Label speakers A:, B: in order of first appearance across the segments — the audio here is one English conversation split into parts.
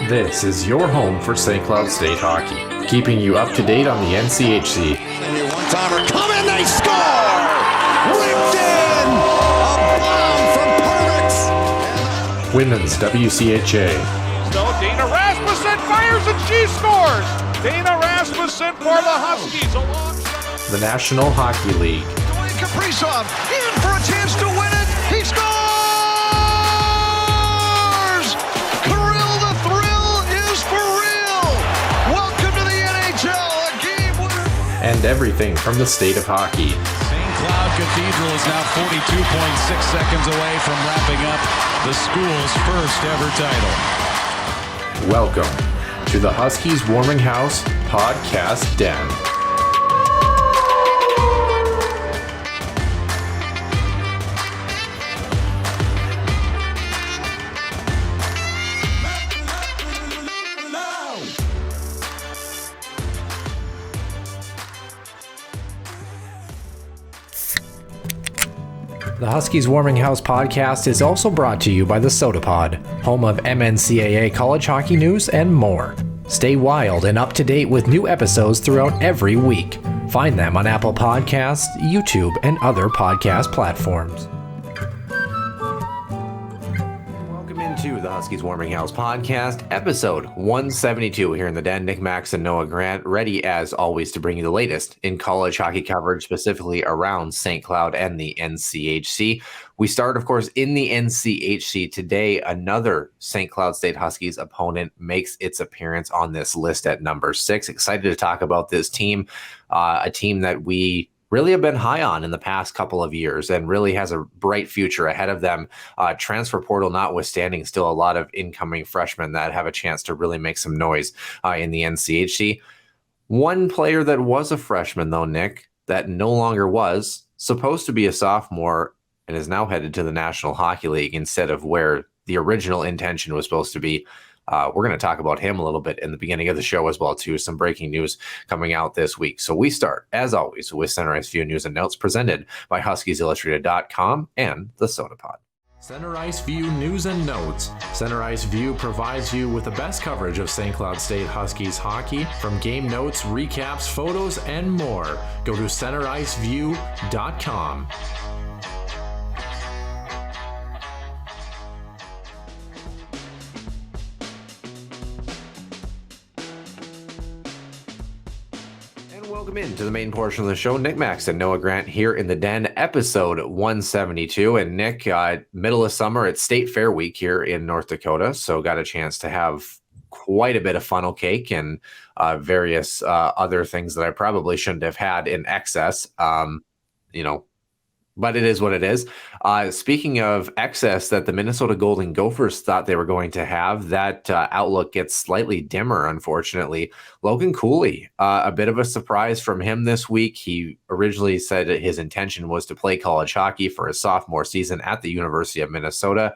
A: This is your home for St. Cloud State hockey, keeping you up to date on the NCHC.
B: One-timer coming, they score! Ripped in! A bomb from Pervix!
A: Women's WCHA.
C: So Dana Rasmussen fires and she scores! Dana Rasmussen for the Huskies alongside
A: The National Hockey League.
B: Dwayne Kaprizov in for a chance to win it! He scores! Kirill, the thrill is for real! Welcome to the NHL, a game winner!
A: And everything from the state of hockey.
D: St. Cloud Cathedral is now 42.6 seconds away from wrapping up the school's first ever title.
A: Welcome to the Huskies Warming House Podcast Den. The Huskies Warming House podcast is also brought to you by the Sota Pod, home of NCAA college hockey news and more. Stay wild and up to date with new episodes throughout every week. Find them on Apple Podcasts, YouTube, and other podcast platforms. Welcome into the Huskies Warming House podcast, episode 172 here in the den. Nick Max and Noah Grant, ready as always to bring you the latest in college hockey coverage, specifically around St. Cloud and the NCHC. We start, of course, in the NCHC today. Another St. Cloud State Huskies opponent makes its appearance on this list at number 6. Excited to talk about this team, a team that we really have been high on in the past couple of years and really has a bright future ahead of them. Transfer portal notwithstanding, still a lot of incoming freshmen that have a chance to really make some noise in the NCHC. One player that was a freshman, though, Nick, that no longer was, supposed to be a sophomore and is now headed to the National Hockey League instead of where the original intention was supposed to be. We're going to talk about him a little bit in the beginning of the show as well, too. Some breaking news coming out this week. So we start, as always, with CenterIceView News and Notes presented by HuskiesIllustrated.com and the Sota Pod. CenterIceView News and Notes. CenterIceView provides you with the best coverage of St. Cloud State Huskies hockey, from game notes, recaps, photos, and more. Go to CenterIceView.com. Welcome into the main portion of the show. Nick Max and Noah Grant here in the den, episode 172. And Nick, middle of summer, it's State Fair week here in North Dakota, so got a chance to have quite a bit of funnel cake and various other things that I probably shouldn't have had in excess. But it is what it is. Speaking of excess that the Minnesota Golden Gophers thought they were going to have, that outlook gets slightly dimmer, unfortunately. Logan Cooley, a bit of a surprise from him this week. He originally said that his intention was to play college hockey for his sophomore season at the University of Minnesota.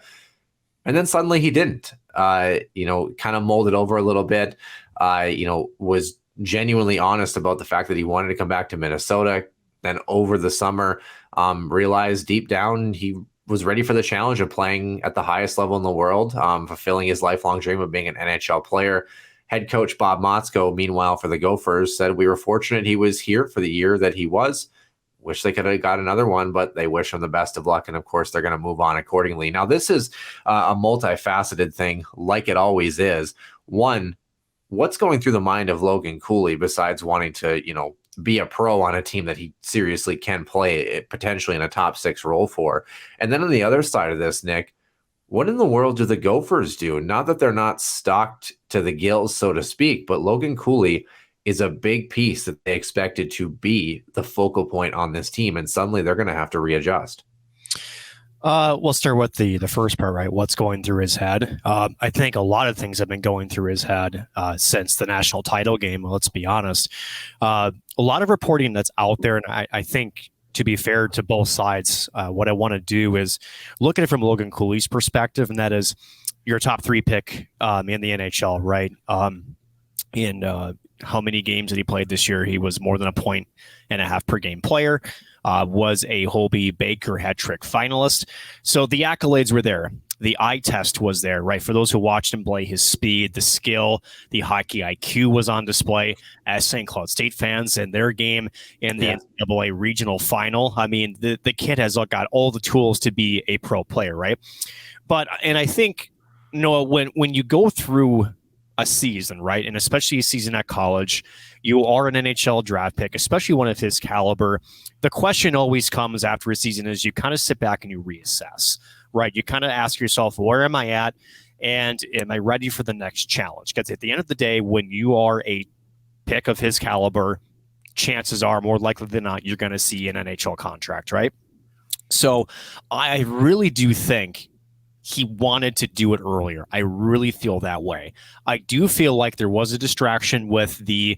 A: And then suddenly he didn't, kind of molded over a little bit, was genuinely honest about the fact that he wanted to come back to Minnesota. Then over the summer, realized deep down he was ready for the challenge of playing at the highest level in the world, fulfilling his lifelong dream of being an NHL player. Head coach Bob Motzko, meanwhile, for the Gophers, said, "We were fortunate he was here for the year that he was. Wish they could have got another one, but they wish him the best of luck." And of course, they're going to move on accordingly. Now, this is a multifaceted thing, like it always is. One, what's going through the mind of Logan Cooley besides wanting to, be a pro on a team that he seriously can play potentially in a top 6 role for? And then on the other side of this, Nick, what in the world do the Gophers do? Not that they're not stocked to the gills, so to speak, but Logan Cooley is a big piece that they expected to be the focal point on this team, and suddenly they're going to have to readjust.
E: We'll start with the first part, right? What's going through his head? I think a lot of things have been going through his head since the national title game. Let's be honest. A lot of reporting that's out there, and I think, to be fair to both sides, what I want to do is look at it from Logan Cooley's perspective, and that is your top 3 pick in the NHL, right? In how many games that he played this year? He was more than 1.5 points per game player. Was a Hobey Baker hat trick finalist. So the accolades were there. the eye test was there, right? For those who watched him play, his speed, the skill, the hockey IQ was on display. As St. Cloud State fans and their game in the NCAA regional final, I mean, the kid has got all the tools to be a pro player, right? And I think, Noah, when you go through a season, right, and especially a season at college, you are an NHL draft pick, especially one of his caliber. The question always comes after a season is you kind of sit back and you reassess, right? You kind of ask yourself, where am I at? And am I ready for the next challenge? Because at the end of the day, when you are a pick of his caliber, chances are more likely than not, you're going to see an NHL contract, right? So I really do think he wanted to do it earlier. I really feel that way. I do feel like there was a distraction with the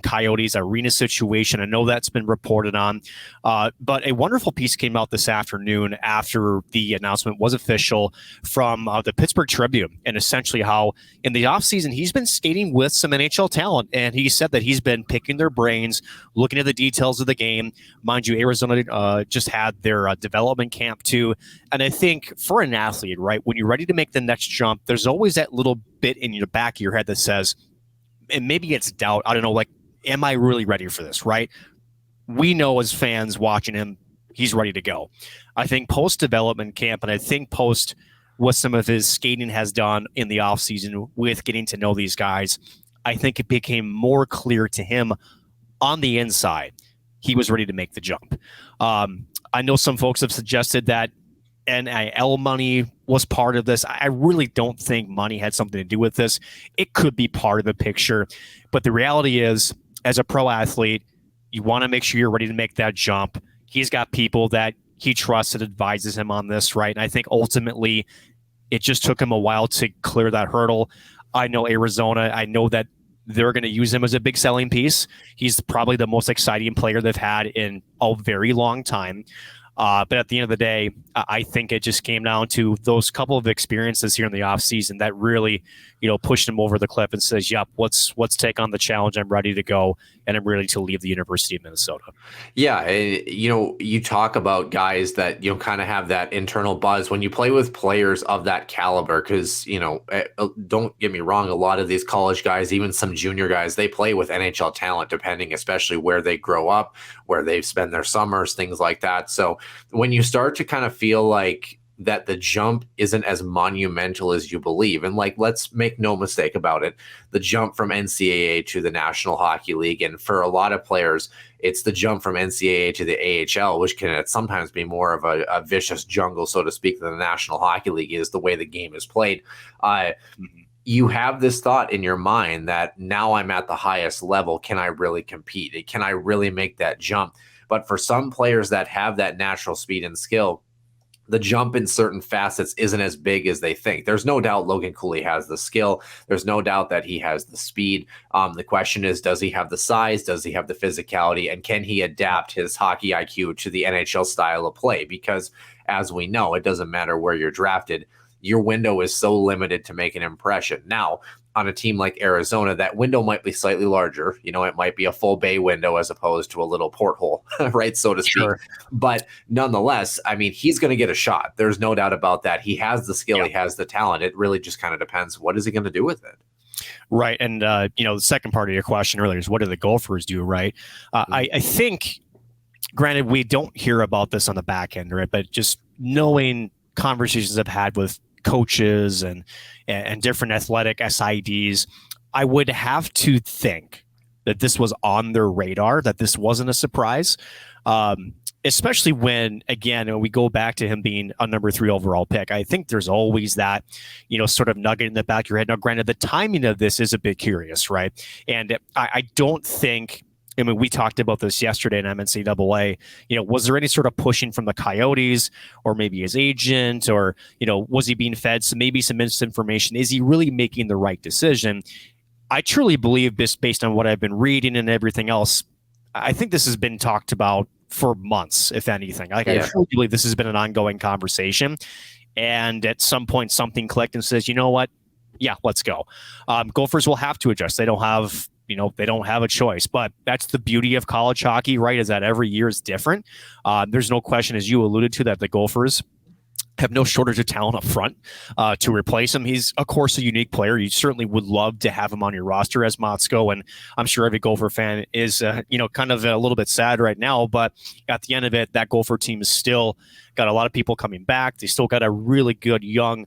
E: Coyotes arena situation. I know that's been reported on, but a wonderful piece came out this afternoon after the announcement was official from the Pittsburgh Tribune, and essentially how in the offseason he's been skating with some NHL talent, and he said that he's been picking their brains, looking at the details of the game. Mind you, Arizona just had their development camp too, and I think for an athlete, right, when you're ready to make the next jump, there's always that little bit in the back of your head that says, and maybe it's doubt, I don't know, like, am I really ready for this, right? We know as fans watching him, he's ready to go. I think post-development camp, and I think post what some of his skating has done in the offseason with getting to know these guys, I think it became more clear to him on the inside he was ready to make the jump. I know some folks have suggested that NIL money was part of this. I really don't think money had something to do with this. It could be part of the picture, but the reality is, as a pro athlete, you want to make sure you're ready to make that jump. He's got people that he trusts and advises him on this, right? And I think ultimately it just took him a while to clear that hurdle. I know Arizona, I know that they're going to use him as a big selling piece. He's probably the most exciting player they've had in a very long time. But at the end of the day, I think it just came down to those couple of experiences here in the offseason that really, pushed him over the cliff and says, yep, let's take on the challenge. I'm ready to go, and I'm ready to leave the University of Minnesota.
A: Yeah, you talk about guys that, kind of have that internal buzz when you play with players of that caliber, because, don't get me wrong, a lot of these college guys, even some junior guys, they play with NHL talent, depending especially where they grow up, where they've spent their summers, things like that. So when you start to kind of feel like that the jump isn't as monumental as you believe, and like, let's make no mistake about it, the jump from NCAA to the National Hockey League, and for a lot of players, it's the jump from NCAA to the AHL, which can sometimes be more of a vicious jungle, so to speak, than the National Hockey League is, the way the game is played. You have this thought in your mind that now I'm at the highest level. Can I really compete? Can I really make that jump? But for some players that have that natural speed and skill, the jump in certain facets isn't as big as they think. There's no doubt Logan Cooley has the skill. There's no doubt that he has the speed. The question is, does he have the size? Does he have the physicality? And can he adapt his hockey IQ to the NHL style of play? Because as we know, it doesn't matter where you're drafted. Your window is so limited to make an impression. Now, on a team like Arizona, that window might be slightly larger. It might be a full bay window as opposed to a little porthole, right, so to speak. Sure. But nonetheless, I mean, he's going to get a shot. There's no doubt about that. He has the skill. Yeah. He has the talent. It really just kind of depends. What is he going to do with it?
E: Right. And, the second part of your question earlier is, what do the Gophers do, right? I think, granted, we don't hear about this on the back end, right? But just knowing conversations I've had with coaches and different athletic SIDs, I would have to think that this was on their radar, that this wasn't a surprise, especially when we go back to him being a number 3 overall pick. I think there's always that, sort of nugget in the back of your head. Now, granted, the timing of this is a bit curious, right? And I don't think, we talked about this yesterday in NCAA. Was there any sort of pushing from the Coyotes or maybe his agent, or, was he being fed maybe some misinformation? Is he really making the right decision? I truly believe this, based on what I've been reading and everything else. I think this has been talked about for months, if anything. I truly believe this has been an ongoing conversation. And at some point, something clicked and says, you know what? Yeah, let's go. Gophers will have to adjust. They don't have a choice, but that's the beauty of college hockey, right? Is that every year is different. There's no question, as you alluded to, that the Gophers have no shortage of talent up front to replace him. He's, of course, a unique player. You certainly would love to have him on your roster as Motzko, and I'm sure every Gopher fan is, kind of a little bit sad right now. But at the end of it, that Gopher team is still got a lot of people coming back. They still got a really good young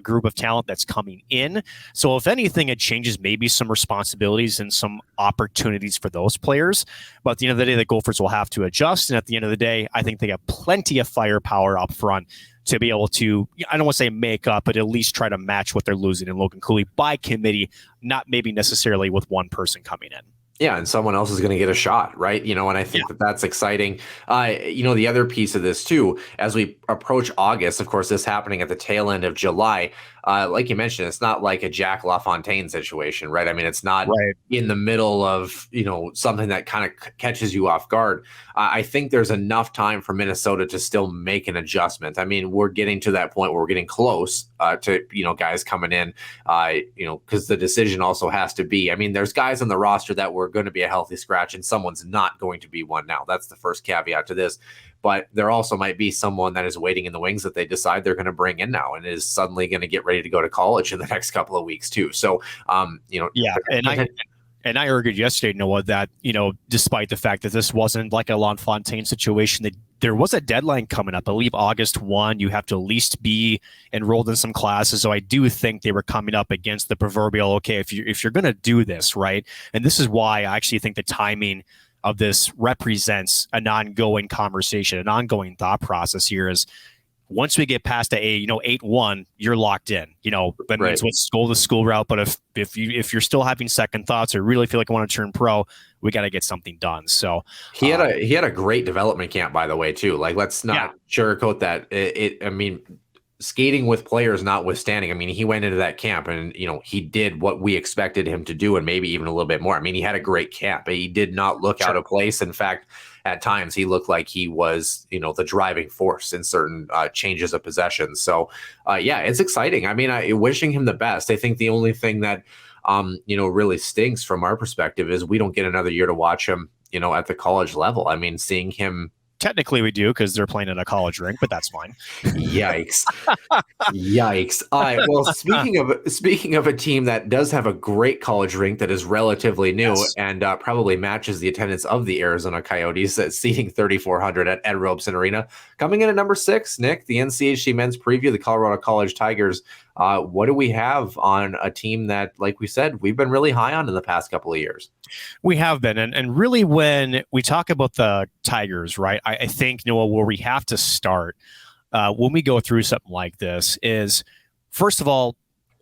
E: group of talent that's coming in. So if anything, it changes maybe some responsibilities and some opportunities for those players. But at the end of the day, the Gophers will have to adjust. And at the end of the day, I think they have plenty of firepower up front to be able to, I don't want to say make up, but at least try to match what they're losing in Logan Cooley by committee, not maybe necessarily with one person coming in.
A: Yeah, and someone else is going to get a shot, right? And I think that that's exciting. The other piece of this too, as we approach August, of course, this happening at the tail end of July, like you mentioned, it's not like a Jack LaFontaine situation, right? I mean, it's not in the middle of, something that kind of catches you off guard. I think there's enough time for Minnesota to still make an adjustment. I mean, we're getting to that point where we're getting close to, guys coming in, because the decision also has to be, I mean, there's guys on the roster that were going to be a healthy scratch and someone's not going to be one now. That's the first caveat to this. But there also might be someone that is waiting in the wings that they decide they're going to bring in now and is suddenly going to get ready to go to college in the next couple of weeks too. So,
E: And I argued yesterday, Noah, that, despite the fact that this wasn't like a LaFontaine situation, that there was a deadline coming up. I believe August 1, you have to at least be enrolled in some classes. So I do think they were coming up against the proverbial, okay, if you're going to do this, right? And this is why I actually think the timing of this represents an ongoing conversation, an ongoing thought process here is, once we get past the 8-1, you're locked in. That means let's go the school route. But if you're still having second thoughts or really feel like I want to turn pro, we got to get something done. So
A: he had a great development camp, by the way, too. Like, let's not sugarcoat that. I mean, skating with players notwithstanding, I mean, he went into that camp and he did what we expected him to do, and maybe even a little bit more. I mean, he had a great camp. He did not look out of place. In fact, at times he looked like he was, the driving force in certain changes of possession. So, it's exciting. I mean, wishing him the best. I think the only thing that, really stinks from our perspective is we don't get another year to watch him, at the college level. I mean, seeing him.
E: Technically we do, because they're playing in a college rink, but that's fine.
A: Yikes. Yikes. All right. Well, speaking of a team that does have a great college rink that is relatively new and probably matches the attendance of the Arizona Coyotes at seating 3,400 at Ed Robson Arena. Coming in at number 6, Nick, the NCHC men's preview, the Colorado College Tigers. What do we have on a team that, like we said, we've been really high on in the past couple of years?
E: We have been. And really, when we talk about the Tigers, right, I think, Noah, where we have to start when we go through something like this is, first of all,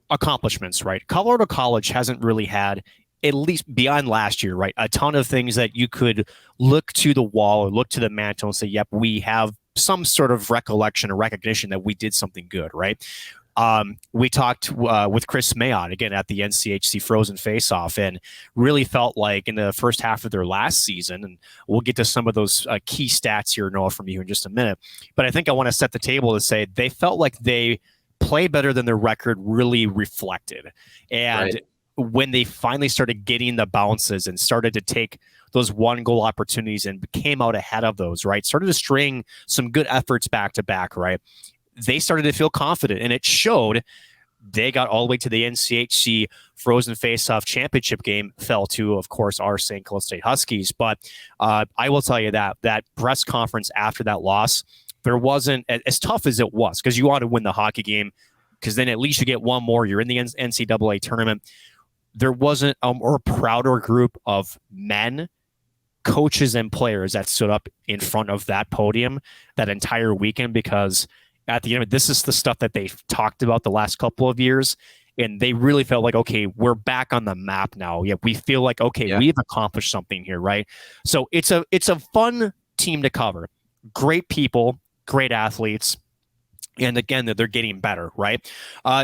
E: accomplishments, right? Colorado College hasn't really had, at least beyond last year, right, a ton of things that you could look to the wall or look to the mantle and say, yep, we have some sort of recollection or recognition that we did something good, right? We talked with Chris Mayotte again at the NCHC Frozen Faceoff, and really felt like in the first half of their last season, and we'll get to some of those key stats here, Noah, from you in just a minute. But I think I want to set the table to say they felt like they played better than their record really reflected. And when they finally started getting the bounces and started to take those 1-goal opportunities and came out ahead of those, right, started to string some good efforts back to back, right, they started to feel confident, and it showed. They got all the way to the NCHC Frozen Faceoff Championship game, fell to, of course, our St. Cloud State Huskies. But I will tell you that press conference after that loss, there wasn't as tough as it was, because you want to win the hockey game, because then at least you get one more. You're in the NCAA tournament. There wasn't a more prouder group of men, coaches, and players that stood up in front of that podium that entire weekend, because at the end of it, this is the stuff that they've talked about the last couple of years, and they really felt like, okay, we're back on the map now. Yeah, we feel like, okay, we've accomplished something here, right? So it's a fun team to cover. Great people, great athletes, and again, they're getting better, right?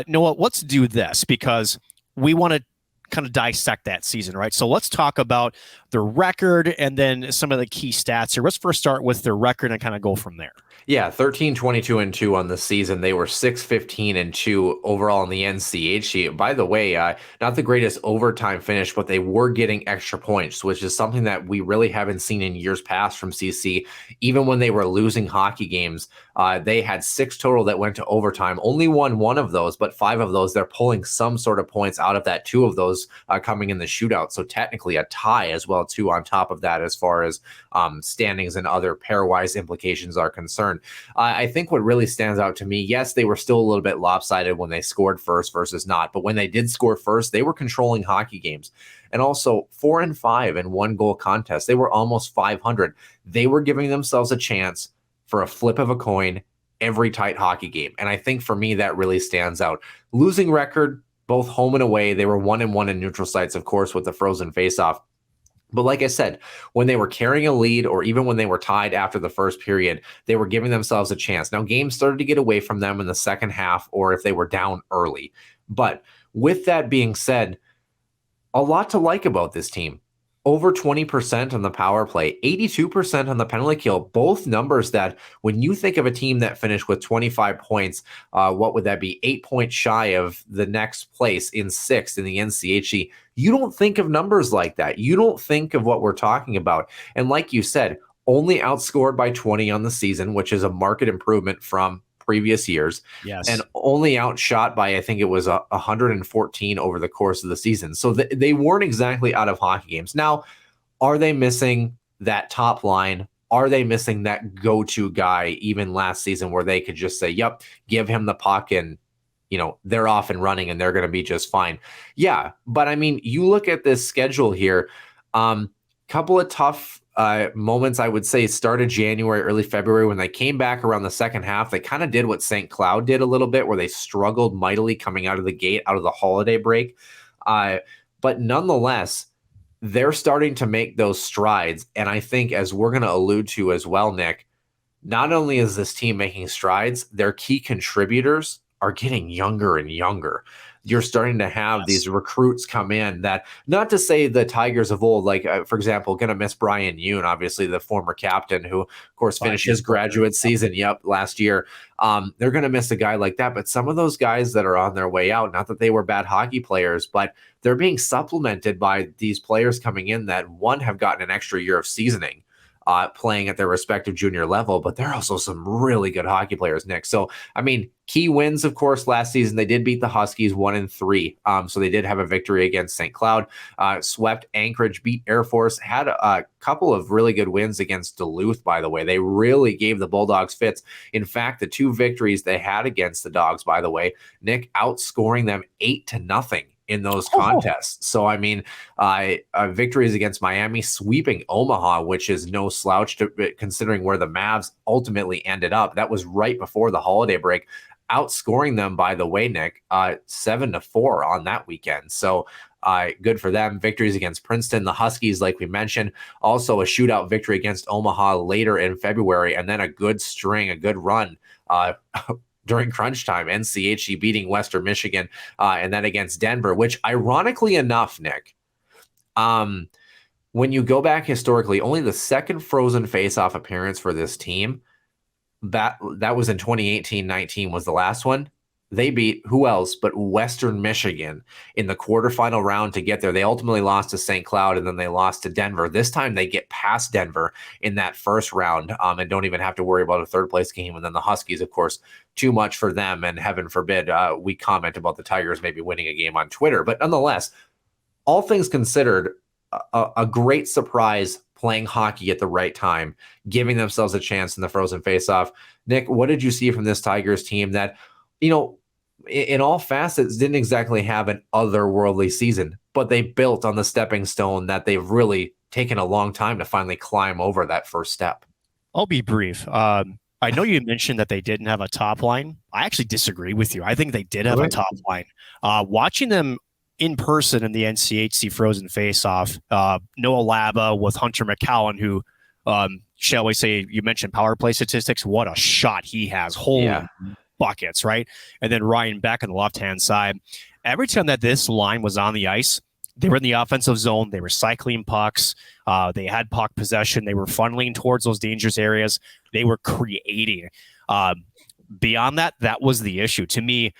E: Noah, let's do this, because we want to kind of dissect that season, right? So let's talk about the record and then some of the key stats here. Let's first start with the record and kind of go from there.
A: Yeah, 13-22-2 on the season. They were 6-15-2 overall in the NCHC. By the way, not the greatest overtime finish, but they were getting extra points, which is something that we really haven't seen in years past from CC. Even when they were losing hockey games, They had 6 total that went to overtime. Only won 1 of those, but 5 of those, they're pulling some sort of points out of that. 2 of those coming in the shootout. So technically a tie as well, too, on top of that, as far as standings and other pairwise implications are concerned. I think what really stands out to me, yes, they were still a little bit lopsided when they scored first versus not, but when they did score first, they were controlling hockey games. And also 4-5 in 1-goal contests. They were almost 500. They were giving themselves a chance for a flip of a coin every tight hockey game. And I think for me, that really stands out. Losing record, both home and away. They were 1-1 in neutral sites, of course, with the frozen faceoff. But like I said, when they were carrying a lead or even when they were tied after the first period, they were giving themselves a chance. Now, games started to get away from them in the second half or if they were down early. But with that being said, a lot to like about this team. Over 20% on the power play, 82% on the penalty kill, both numbers that when you think of a team that finished with 25 points, what would that be? 8 points shy of the next place in 6th in the NCHC. You don't think of numbers like that. You don't think of what we're talking about. And like you said, only outscored by 20 on the season, which is a marked improvement from previous years.
E: Yes.
A: And only outshot by, I think it was 114 over the course of the season. So they weren't exactly out of hockey games. Now, are they missing that top line? Are they missing that go-to guy even last season where they could just say, yep, give him the puck and, they're off and running and they're going to be just fine. Yeah. But I mean, you look at this schedule here, couple of tough moments, I would say, started January, early February. When they came back around the second half, they kind of did what St. Cloud did a little bit, where they struggled mightily coming out of the gate, out of the holiday break. But nonetheless, they're starting to make those strides. And I think, as we're going to allude to as well, Nick, not only is this team making strides, their key contributors are getting younger and younger. You're starting to have these recruits come in that, not to say the Tigers of old, like, for example, going to miss Brian Yoon, obviously the former captain who, of course, finished his graduate season, last year. They're going to miss a guy like that. But some of those guys that are on their way out, not that they were bad hockey players, but they're being supplemented by these players coming in that, one, have gotten an extra year of seasoning, playing at their respective junior level, but they're also some really good hockey players, Nick. So, I mean, key wins, of course, last season, they did beat the Huskies 1-3. So they did have a victory against St. Cloud, swept Anchorage, beat Air Force, had a couple of really good wins against Duluth, by the way. They really gave the Bulldogs fits. In fact, the 2 victories they had against the Dogs, by the way, Nick, outscoring them 8-0 in those contests. So, I mean, victories against Miami, sweeping Omaha, which is no slouch considering where the Mavs ultimately ended up. That was right before the holiday break, outscoring them, by the way, Nick, 7-4 on that weekend. So good for them. Victories against Princeton, the Huskies, like we mentioned, also a shootout victory against Omaha later in February, and then a good string, a good run during crunch time, NCHC beating Western Michigan, and then against Denver, which, ironically enough, Nick, when you go back historically, only the second frozen faceoff appearance for this team, that was in 2018-19 was the last one. They beat who else but Western Michigan in the quarterfinal round to get there. They ultimately lost to St. Cloud, and then they lost to Denver. This time they get past Denver in that first round, and don't even have to worry about a third-place game. And then the Huskies, of course, too much for them, and heaven forbid we comment about the Tigers maybe winning a game on Twitter. But nonetheless, all things considered, a great surprise, playing hockey at the right time, giving themselves a chance in the frozen faceoff. Nick, what did you see from this Tigers team that, in all facets, didn't exactly have an otherworldly season, but they built on the stepping stone that they've really taken a long time to finally climb over that first step?
E: I'll be brief. I know you mentioned that they didn't have a top line. I actually disagree with you. I think they did have a top line. Watching them in person in the NCHC Frozen Face-Off, Noah Laba with Hunter McCowan, who, shall we say, you mentioned power play statistics. What a shot he has. Holy buckets, right? And then Ryan Beck on the left-hand side. Every time that this line was on the ice, they were in the offensive zone. They were cycling pucks. They had puck possession. They were funneling towards those dangerous areas. They were creating. Beyond that, that was the issue. To me,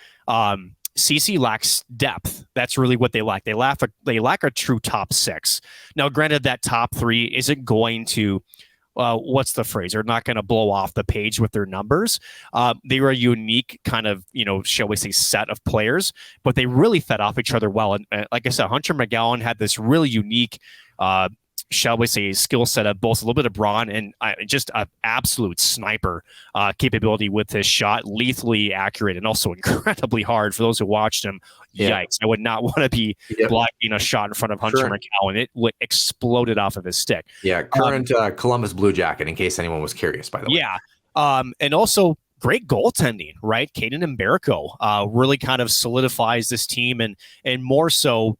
E: CC lacks depth. That's really what they lack. They lack a true top 6. Now, granted, that top 3 isn't going to what's the phrase? They're not going to blow off the page with their numbers. They were a unique kind of, shall we say, set of players, but they really fed off each other well. And like I said, Hunter McGowan had this really unique, shall we say, skill set of both a little bit of brawn and just an absolute sniper capability with his shot, lethally accurate and also incredibly hard. For those who watched him, yikes! I would not want to be blocking a shot in front of Hunter McGowan. It exploded off of his stick.
A: Yeah, current Columbus Blue Jacket, in case anyone was curious, by the way.
E: Yeah, and also great goaltending, right? Caden Mberico really kind of solidifies this team, and more so,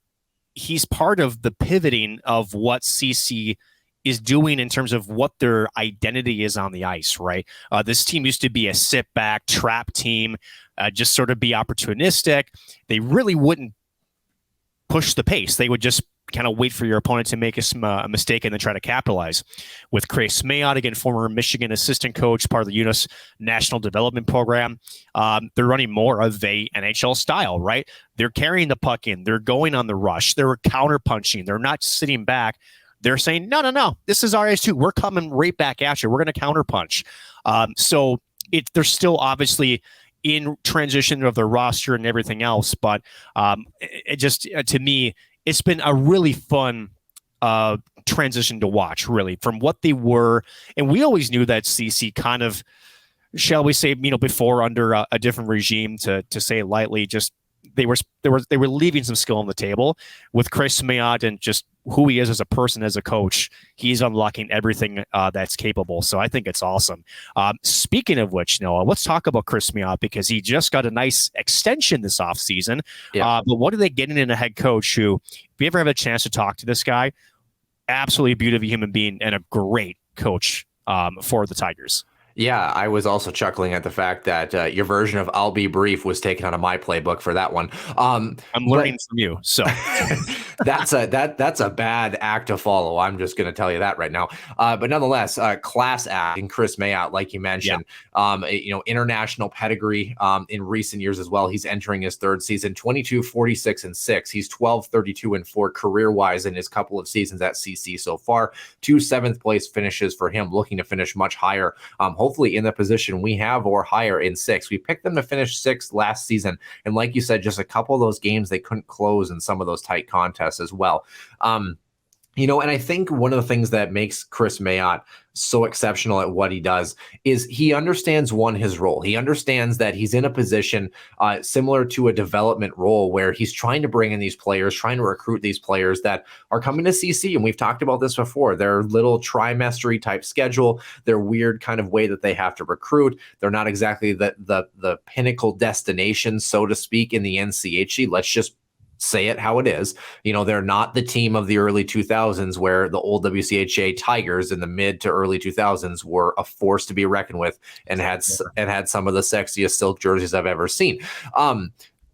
E: he's part of the pivoting of what CC is doing in terms of what their identity is on the ice, right? This team used to be a sit back trap team, just sort of be opportunistic. They really wouldn't push the pace. They would just kind of wait for your opponent to make a mistake and then try to capitalize. With Chris Mayotte, again, former Michigan assistant coach, part of the UNIS National Development Program, they're running more of a NHL style, right? They're carrying the puck in. They're going on the rush. They're counter-punching. They're not sitting back. They're saying, no, this is our ice too. We're coming right back at you. We're going to counter-punch. So they're still obviously in transition of their roster and everything else, but it just, to me, it's been a really fun transition to watch, really, from what they were. And we always knew that CC kind of, shall we say, before under a different regime, to say it lightly, just they were leaving some skill on the table. With Chris Mayotte and just who he is as a person, as a coach, he's unlocking everything that's capable. So I think it's awesome. Speaking of which, Noah, let's talk about Chris Mayotte, because he just got a nice extension this offseason. But what are they getting in a head coach who, if you ever have a chance to talk to this guy, absolutely beautiful human being and a great coach for the Tigers.
A: Yeah, I was also chuckling at the fact that your version of "I'll be brief" was taken out of my playbook for that one.
E: I'm learning from you, so
A: that's a bad act to follow. I'm just going to tell you that right now. But nonetheless, class act in Chris Mayotte, like you mentioned, international pedigree in recent years as well. He's entering his third season, 22, 46, and 6. He's 12, 32, and 4 career-wise in his couple of seasons at CC so far. 2 7th-place finishes for him, looking to finish much higher. Hopefully in the position we have or higher in 6. We picked them to finish 6th last season. And like you said, just a couple of those games, they couldn't close in some of those tight contests as well. And I think one of the things that makes Chris Mayotte so exceptional at what he does is he understands, his role. He understands that he's in a position similar to a development role where he's trying to bring in these players, trying to recruit these players that are coming to CC. And we've talked about this before. Their little trimester type schedule, their weird kind of way that they have to recruit. They're not exactly the pinnacle destination, so to speak, in the NCHC. Let's just say it how it is. They're not the team of the early 2000s where the old WCHA Tigers in the mid to early 2000s were a force to be reckoned with and had some of the sexiest silk jerseys I've ever seen.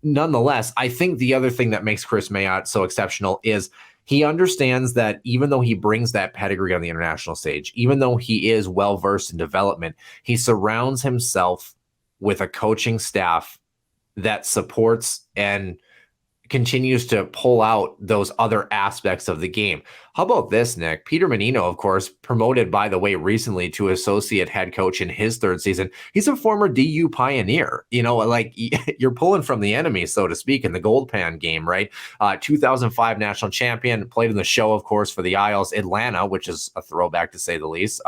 A: Nonetheless, I think the other thing that makes Chris Mayotte so exceptional is he understands that even though he brings that pedigree on the international stage, even though he is well-versed in development, he surrounds himself with a coaching staff that supports and continues to pull out those other aspects of the game. How about this, Nick? Peter Menino, of course, promoted, by the way, recently to associate head coach in his third season. He's a former DU pioneer. You're pulling from the enemy, so to speak, in the gold pan game, right? 2005 national champion, played in the show, of course, for the Isles, Atlanta, which is a throwback to say the least.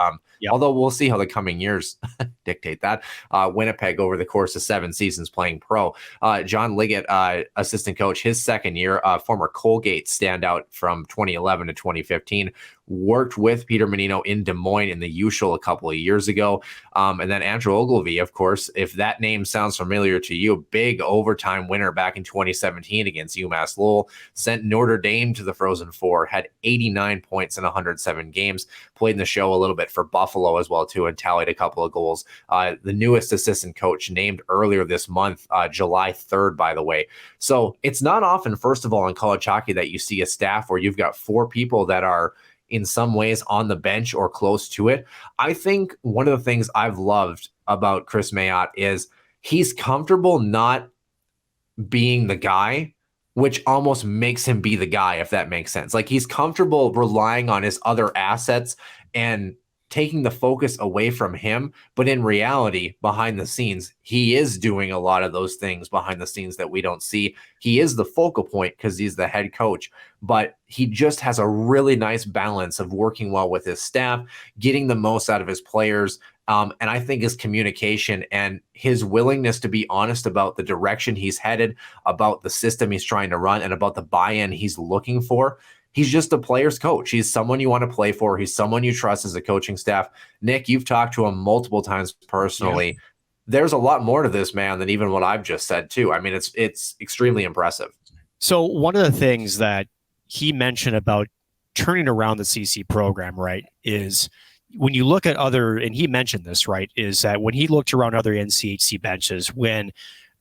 A: Although we'll see how the coming years dictate that. Winnipeg over the course of 7 seasons playing pro. John Liggett, assistant coach, his second year, former Colgate standout from 2011 to 2015, worked with Peter Menino in Des Moines in the usual a couple of years ago. And then Andrew Ogilvie, of course, if that name sounds familiar to you, big overtime winner back in 2017 against UMass Lowell, sent Notre Dame to the Frozen Four, had 89 points in 107 games, played in the show a little bit for Buffalo as well, too, and tallied a couple of goals. The newest assistant coach named earlier this month, July 3rd, by the way. So it's not often, first of all, in college hockey that you see a staff where you've got 4 people that are in some ways on the bench or close to it. I think one of the things I've loved about Chris Mayotte is he's comfortable not being the guy, which almost makes him be the guy, if that makes sense. Like, he's comfortable relying on his other assets and taking the focus away from him. But in reality, behind the scenes, he is doing a lot of those things behind the scenes that we don't see. He is the focal point because he's the head coach, but he just has a really nice balance of working well with his staff, getting the most out of his players. And I think his communication and his willingness to be honest about the direction he's headed, about the system he's trying to run, and about the buy-in he's looking for. He's just a player's coach. He's someone you want to play for. He's someone you trust as a coaching staff. Nick, you've talked to him multiple times personally. Yeah. There's a lot more to this man than even what I've just said, too. I mean, it's extremely impressive.
E: So one of the things that he mentioned about turning around the CC program, right, is when you look at other, and he mentioned this, right, is that when he looked around other NCHC benches, when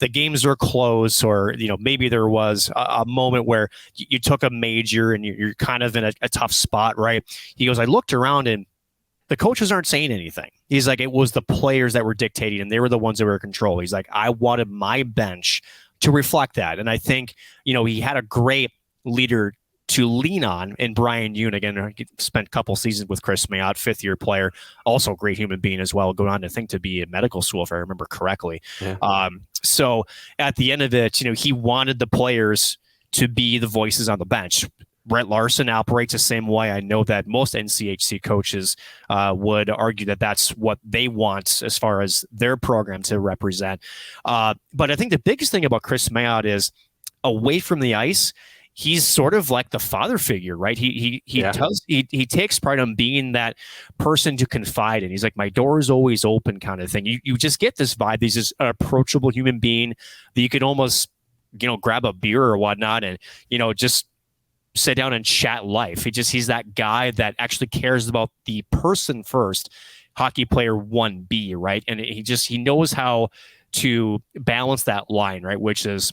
E: the games were close, or, you know, maybe there was a moment where you took a major and you're kind of in a tough spot, right? He goes, I looked around and the coaches aren't saying anything. He's like, it was the players that were dictating, and they were the ones that were in control. He's like, I wanted my bench to reflect that. And I think, you know, he had a great leader to lean on in Brian Yoon. Again, he spent a couple seasons with Chris Mayotte, 5th-year player, also a great human being as well, going on to think to be in medical school, if I remember correctly. Yeah. So at the end of it, you know, he wanted the players to be the voices on the bench. Brett Larson operates the same way. I know that most NCHC coaches would argue that that's what they want as far as their program to represent. But I think the biggest thing about Chris Mayotte is, away from the ice, he's sort of like the father figure, right? He takes pride on being that person to confide in. He's like, my door is always open, kind of thing. You just get this vibe. He's this approachable human being that you can almost, you know, grab a beer or whatnot and, you know, just sit down and chat life. He's that guy that actually cares about the person first, hockey player 1B, right? And he knows how to balance that line, right? Which is,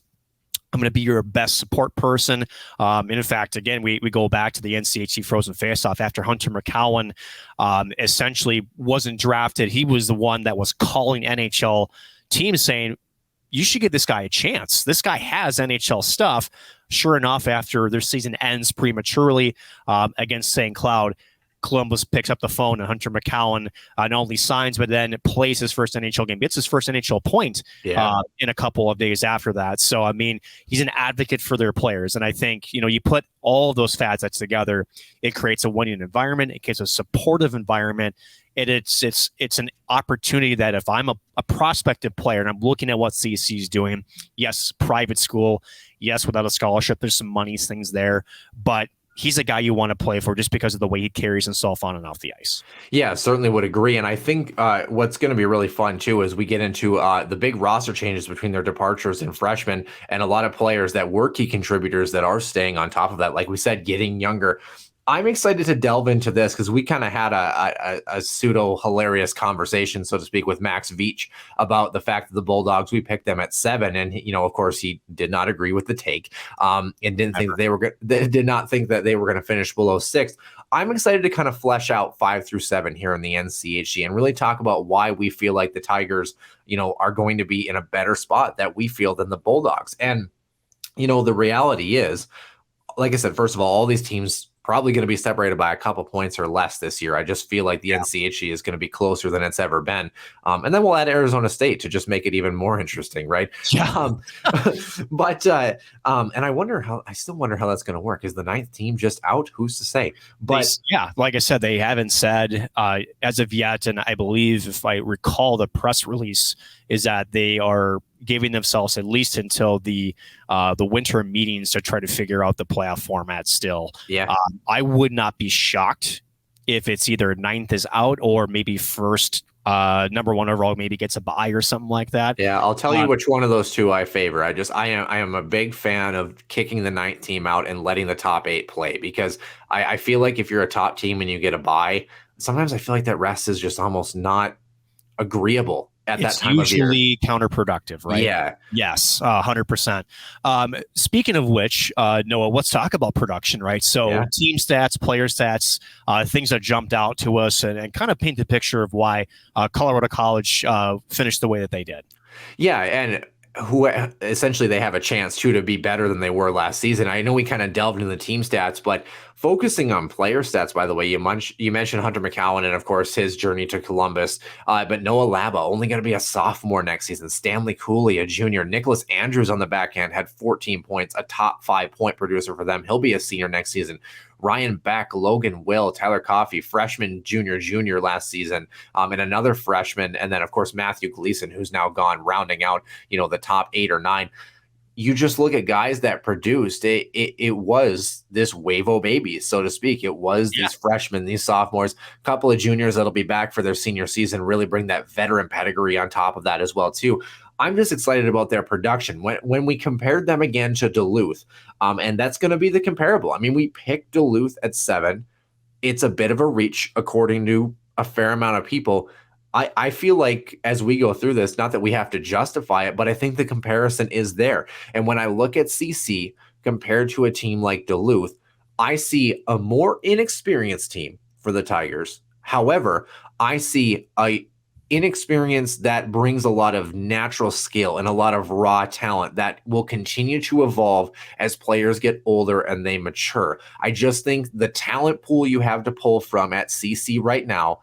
E: I'm going to be your best support person. And in fact, again, we go back to the NCHC Frozen Faceoff after Hunter McCowan essentially wasn't drafted. He was the one that was calling NHL teams saying, you should give this guy a chance. This guy has NHL stuff. Sure enough, after their season ends prematurely against St. Cloud, Columbus picks up the phone and Hunter McCowan not only signs, but then plays his first NHL game, gets his first NHL point in a couple of days after that. So, I mean, he's an advocate for their players. And I think, you know, you put all of those facets together, it creates a winning environment. It creates a supportive environment. It's an opportunity that if I'm a prospective player and I'm looking at what CC is doing, yes, private school, yes, without a scholarship, there's some money things there, but he's a guy you want to play for just because of the way he carries himself on and off the ice.
A: Yeah, certainly would agree. And I think what's going to be really fun, too, is we get into the big roster changes between their departures and freshmen, and a lot of players that were key contributors that are staying on top of that. Like we said, getting younger. I'm excited to delve into this because we kind of had a pseudo hilarious conversation, so to speak, with Max Veach about the fact that the Bulldogs, we picked them at 7, and you know, of course, he did not agree with the take, and didn't think that did not think that they were going to finish below 6th. I'm excited to kind of flesh out 5 through 7 here in the NCHC and really talk about why we feel like the Tigers, you know, are going to be in a better spot that we feel than the Bulldogs. And you know, the reality is, like I said, first of all these teams probably going to be separated by a couple points or less this year. I just feel like the NCHC is going to be closer than it's ever been. And then we'll add Arizona State to just make it even more interesting, right?
E: Yeah.
A: But I still wonder how that's going to work. Is the 9th team just out? Who's to say? But
E: yeah, like I said, they haven't said as of yet. And I believe, if I recall, the press release is that they are giving themselves at least until the winter meetings to try to figure out the playoff format still.
A: Yeah.
E: I would not be shocked if it's either 9th is out or maybe first number 1 overall maybe gets a bye or something like that.
A: Yeah, I'll tell you which one of those two I favor. I am a big fan of kicking the 9th team out and letting the top 8 play, because I feel like if you're a top team and you get a bye, sometimes I feel like that rest is just almost not agreeable at that time of year.
E: It's usually counterproductive, right?
A: Yeah.
E: Yes, 100%. Speaking of which, Noah, let's talk about production, right? So team stats, player stats, things that jumped out to us and kind of paint the picture of why Colorado College finished the way that they did.
A: Yeah, and who essentially they have a chance to be better than they were last season. I know we kind of delved into the team stats, but focusing on player stats, by the way, you mentioned Hunter McCowan and, of course, his journey to Columbus, but Noah Laba only going to be a sophomore next season. Stanley Cooley, a junior. Nicholas Andrews on the back end had 14 points, a top 5-point producer for them. He'll be a senior next season. Ryan Beck, Logan Will, Tyler Coffey, freshman, junior last season, and another freshman. And then, of course, Matthew Gleason, who's now gone, rounding out, the top 8 or 9. You just look at guys that produced. It was this wave of babies, so to speak. It was these freshmen, these sophomores, a couple of juniors that'll be back for their senior season, really bring that veteran pedigree on top of that as well, too. I'm just excited about their production. When we compared them again to Duluth, and that's going to be the comparable. I mean, we picked Duluth at 7. It's a bit of a reach according to a fair amount of people. I feel like as we go through this, not that we have to justify it, but I think the comparison is there. And when I look at CC compared to a team like Duluth, I see a more inexperienced team for the Tigers. However, I see a inexperience that brings a lot of natural skill and a lot of raw talent that will continue to evolve as players get older and they mature. I just think the talent pool you have to pull from at CC right now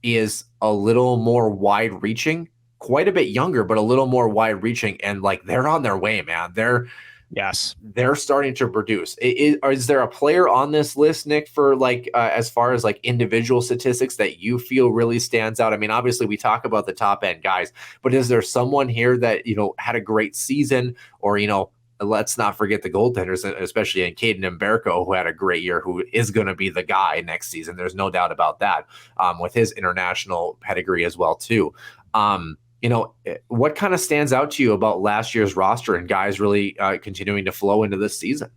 A: is a little more wide-reaching, quite a bit younger, but a little more wide-reaching, and they're on their way, man. They're starting to produce. Is there a player on this list, Nick, for as far as individual statistics that you feel really stands out? I mean, obviously we talk about the top end guys, but is there someone here that had a great season, or let's not forget the goaltenders, especially in Caden Mberko, who had a great year, who is going to be the guy next season. There's no doubt about that, with his international pedigree as well, too. What kind of stands out to you about last year's roster and guys really continuing to flow into this season?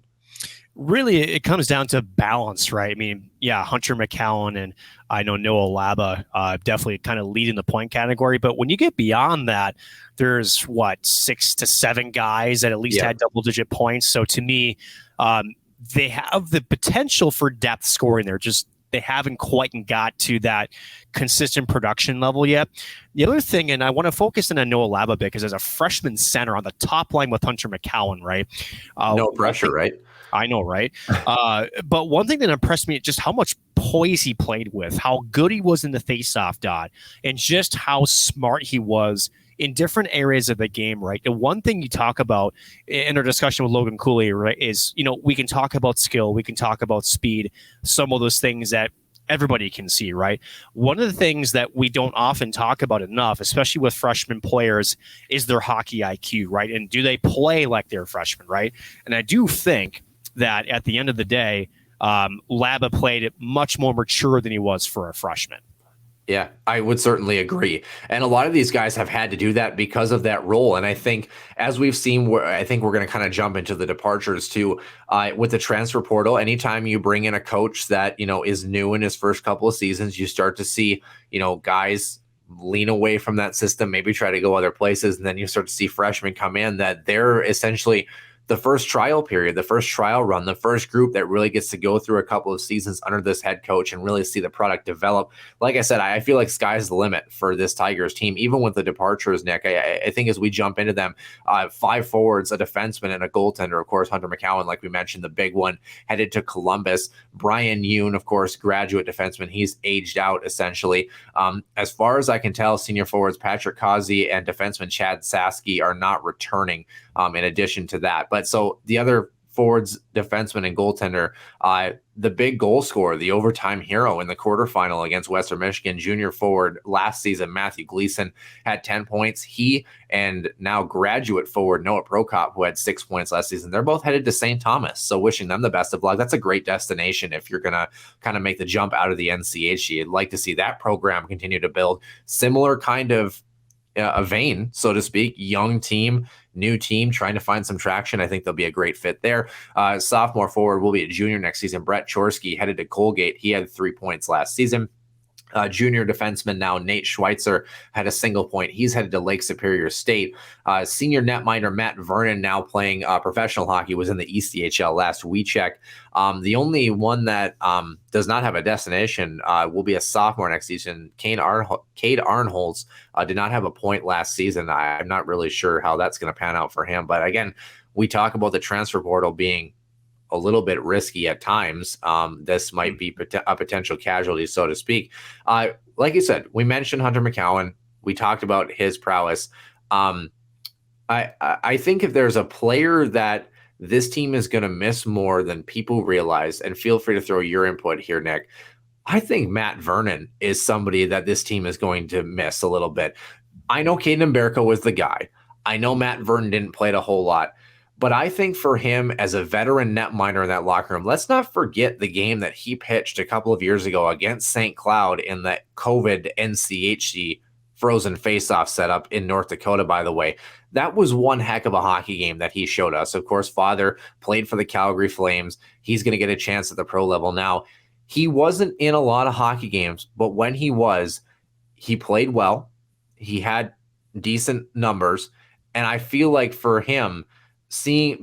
E: Really, it comes down to balance, right? I mean, Hunter McCowan and I know Noah Laba definitely kind of lead in the point category. But when you get beyond that, there's 6 to 7 guys that at least had double-digit points. So to me, they have the potential for depth scoring there. Just they haven't quite got to that consistent production level yet. The other thing, and I want to focus in on Noah Laba because as a freshman center on the top line with Hunter McCowan, right?
A: No pressure, right?
E: I know, right? But one thing that impressed me is just how much poise he played with, how good he was in the faceoff dot, and just how smart he was in different areas of the game, right? And one thing you talk about in our discussion with Logan Cooley, right, is, we can talk about skill, we can talk about speed, some of those things that everybody can see, right? One of the things that we don't often talk about enough, especially with freshman players, is their hockey IQ, right? And do they play like they're freshmen, right? And I do think that at the end of the day, Laba played it much more mature than he was for a freshman.
A: Yeah, I would certainly agree. And a lot of these guys have had to do that because of that role. And I think as we've seen, I think we're going to kind of jump into the departures too, with the transfer portal. Anytime you bring in a coach that, is new in his first couple of seasons, you start to see, guys lean away from that system, maybe try to go other places. And then you start to see freshmen come in that they're essentially the first trial period, the first trial run, the first group that really gets to go through a couple of seasons under this head coach and really see the product develop. Like I said, I feel like sky's the limit for this Tigers team, even with the departures, Nick. I think as we jump into them, 5 forwards, a defenseman, and a goaltender. Of course, Hunter McCowan, like we mentioned, the big one, headed to Columbus. Brian Yoon, of course, graduate defenseman. He's aged out, essentially. As far as I can tell, senior forwards Patrick Causey and defenseman Chad Sasky are not returning in addition to that. But so the other forwards, defenseman, and goaltender, the big goal scorer, the overtime hero in the quarterfinal against Western Michigan, junior forward last season, Matthew Gleason, had 10 points. He and now graduate forward Noah Prokop, who had 6 points last season, they're both headed to St. Thomas. So wishing them the best of luck. That's a great destination if you're going to kind of make the jump out of the NCHC. I'd like to see that program continue to build similar kind of a vein, so to speak. Young team, new team, trying to find some traction. I think they'll be a great fit there. Sophomore forward will be a junior next season. Brett Chorsky headed to Colgate. He had 3 points last season. Junior defenseman now, Nate Schweitzer, had a single point. He's headed to Lake Superior State. Senior netminder Matt Vernon, now playing professional hockey, was in the ECHL last we checked. The only one that does not have a destination will be a sophomore next season. Cade Arnholz did not have a point last season. I'm not really sure how that's going to pan out for him. But again, we talk about the transfer portal being a little bit risky at times. This might be a potential casualty, so to speak. Like you said, we mentioned Hunter McCowan. We talked about his prowess. I think if there's a player that this team is going to miss more than people realize, and feel free to throw your input here, Nick, I think Matt Vernon is somebody that this team is going to miss a little bit. I know Caden Mbereko was the guy. I know Matt Vernon didn't play it a whole lot. But I think for him as a veteran netminder in that locker room, let's not forget the game that he pitched a couple of years ago against St. Cloud in that COVID NCHC frozen faceoff setup in North Dakota, by the way. That was one heck of a hockey game that he showed us. Of course, father played for the Calgary Flames. He's going to get a chance at the pro level now. He wasn't in a lot of hockey games, but when he was, he played well. He had decent numbers. And I feel like for him,